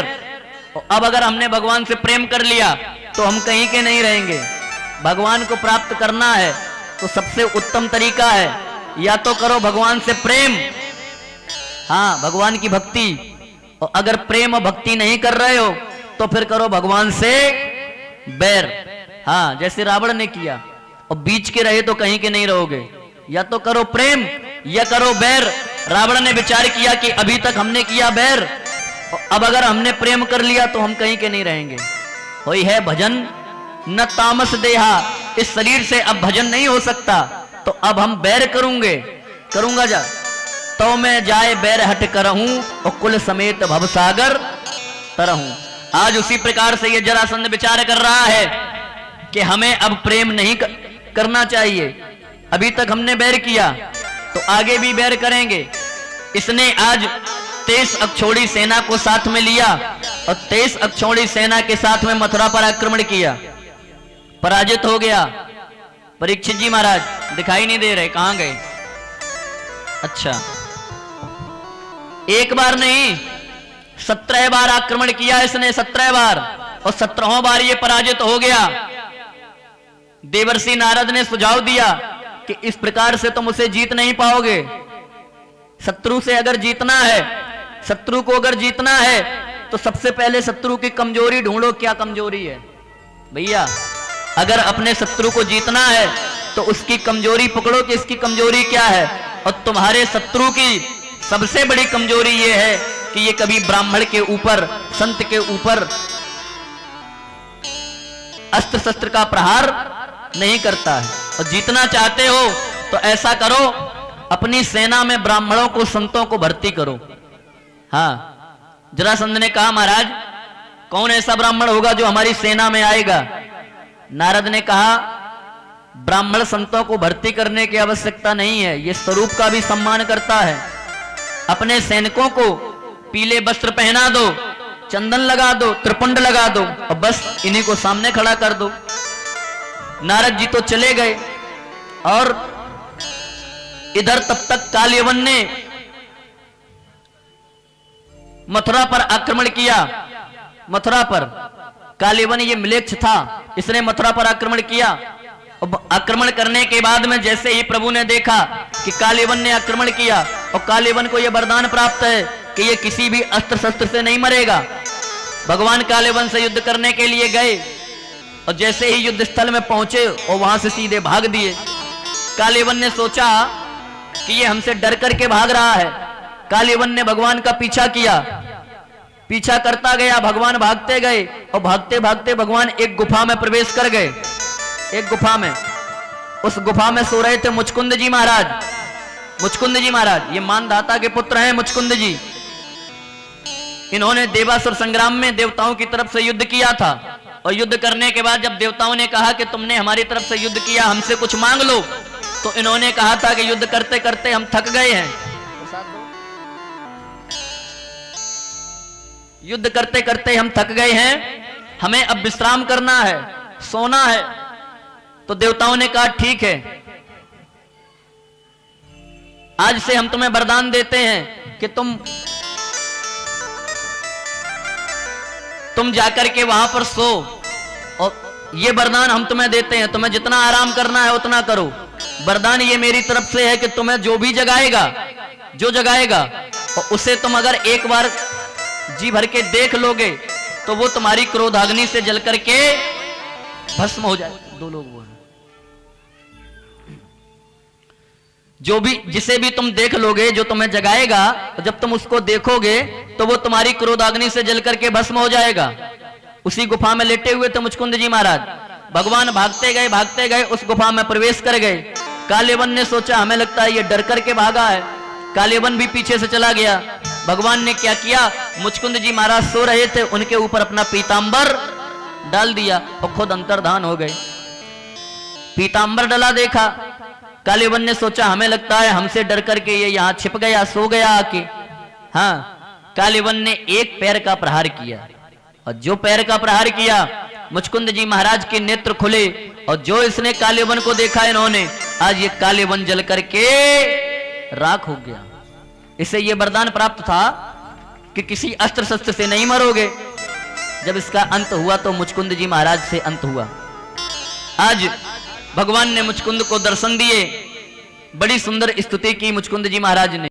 अब अगर हमने भगवान से प्रेम कर लिया तो हम कहीं के नहीं रहेंगे। भगवान को प्राप्त करना है तो सबसे उत्तम तरीका है या तो करो भगवान से प्रेम, हाँ भगवान की भक्ति, और अगर प्रेम और भक्ति नहीं कर रहे हो तो फिर करो भगवान से बैर, हाँ जैसे रावण ने किया। और बीच के रहे तो कहीं के नहीं रहोगे, या तो करो प्रेम या करो बैर। रावण ने विचार किया कि अभी तक हमने किया बैर, अब अगर हमने प्रेम कर लिया तो हम कहीं के नहीं रहेंगे। होई है भजन न तामस देहा, इस शरीर से अब भजन नहीं हो सकता, तो अब हम बैर करूंगा जा तो मैं जाए बैर हट करहूं और कुल समेत भवसागर तरहूं। आज उसी प्रकार से ये जरासंध विचार कर रहा है कि हमें अब प्रेम नहीं करना चाहिए। अभी तक हमने बैर किया तो आगे भी बैर करेंगे। इसने आज 23 अक्षौणी सेना को साथ में लिया और 23 अक्षौणी सेना के साथ में मथुरा पर आक्रमण किया, पराजित हो गया। परीक्षित जी महाराज दिखाई नहीं दे रहे, कहां गए? अच्छा, एक बार नहीं 17 बार आक्रमण किया इसने, 17 बार, और 17वां बार ये पराजित हो गया। देवर्षि नारद ने सुझाव दिया कि इस प्रकार से तुम उसे जीत नहीं पाओगे। शत्रु से अगर जीतना है, शत्रु को अगर जीतना है तो सबसे पहले शत्रु की कमजोरी ढूंढो, क्या कमजोरी है भैया। अगर अपने शत्रु को जीतना है तो उसकी कमजोरी पकड़ो कि इसकी कमजोरी क्या है। और तुम्हारे शत्रु की सबसे बड़ी कमजोरी यह है कि ये कभी ब्राह्मण के ऊपर, संत के ऊपर अस्त्र शस्त्र का प्रहार नहीं करता है। और जीतना चाहते हो तो ऐसा करो, अपनी सेना में ब्राह्मणों को, संतों को भर्ती करो। हाँ, जरासंध ने कहा महाराज कौन ऐसा ब्राह्मण होगा जो हमारी सेना में आएगा? नारद ने कहा ब्राह्मण संतों को भर्ती करने की आवश्यकता नहीं है, ये स्वरूप का भी सम्मान करता है। अपने सैनिकों को पीले वस्त्र पहना दो, चंदन लगा दो, त्रिपुंड लगा दो और बस इन्हीं को सामने खड़ा कर दो। नारद जी तो चले गए और इधर तब तक काल्यवन ने मथुरा पर आक्रमण किया। मथुरा पर काल्यवन ये म्लेच्छ था, इसने मथुरा पर आक्रमण किया। आक्रमण करने के बाद में जैसे ही प्रभु ने देखा कि काल्यवन ने आक्रमण किया और काल्यवन को यह वरदान प्राप्त है कि कि ये किसी भी अस्त्र शस्त्र से नहीं मरेगा। भगवान कालेवन से युद्ध करने के लिए गए और जैसे ही युद्ध स्थल में पहुंचे और वहां से सीधे भाग दिए। कालेवन ने सोचा कि ये हमसे डर करके भाग रहा है। कालेवन ने भगवान का पीछा किया, पीछा करता गया, भगवान भागते गए और भागते भागते भगवान एक गुफा में प्रवेश कर गए। एक गुफा में, उस गुफा में सो रहे थे मुचकुंद जी महाराज। मुचकुंद जी महाराज ये मानधाता के पुत्र हैं। मुचकुंद जी इन्होंने देवासुर संग्राम में देवताओं की तरफ से युद्ध किया था और युद्ध करने के बाद जब देवताओं ने कहा कि तुमने हमारी तरफ से युद्ध किया, हमसे कुछ मांग लो, तो इन्होंने कहा था कि युद्ध करते करते हम थक गए हैं, युद्ध करते करते हम थक गए हैं, हमें अब विश्राम करना है, सोना है। तो देवताओं ने कहा ठीक है, आज से हम तुम्हें वरदान देते हैं कि तुम जाकर के वहां पर सो, और ये वरदान हम तुम्हें देते हैं, तुम्हें जितना आराम करना है उतना करो। वरदान ये मेरी तरफ से है कि तुम्हें जो भी जगाएगा, जो जगाएगा, और उसे तुम अगर एक बार जी भर के देख लोगे तो वो तुम्हारी क्रोधाग्नि से जल करके भस्म हो जाए। दो लोग वो हैं, जो भी जिसे भी तुम देख लोगे, जो तुम्हें जगाएगा, तो जब तुम उसको देखोगे तो वो तुम्हारी क्रोधाग्नि से जल करके भस्म हो जाएगा। उसी गुफा में लेटे हुए थे मुचकुंद जी महाराज। भगवान भागते गए उस गुफा में प्रवेश कर गए। कालेवन ने सोचा हमें लगता है ये डर करके भागा है। कालेवन भी पीछे से चला गया। भगवान ने क्या किया, मुचकुंद जी महाराज सो रहे थे, उनके ऊपर अपना पीतांबर डाल दिया और खुद अंतर्धान हो गए। पीतांबर डला देखा, कालेवन ने सोचा हमें लगता है हमसे डर करके ये यहां छिप गया, सो गया आके। हाँ, कालेवन ने एक पैर का प्रहार किया, और जो पैर का प्रहार किया मुचकुंद जी महाराज के नेत्र खुले, और जो इसने कालेवन को देखा इन्होंने, आज ये कालेवन जल करके राख हो गया। इसे ये वरदान प्राप्त था कि किसी अस्त्र शस्त्र से नहीं मरोगे। जब इसका अंत हुआ तो मुचकुंद जी महाराज से अंत हुआ। आज भगवान ने मुचकुंद को दर्शन दिए, बड़ी सुंदर स्तुति की मुचकुंद जी महाराज ने।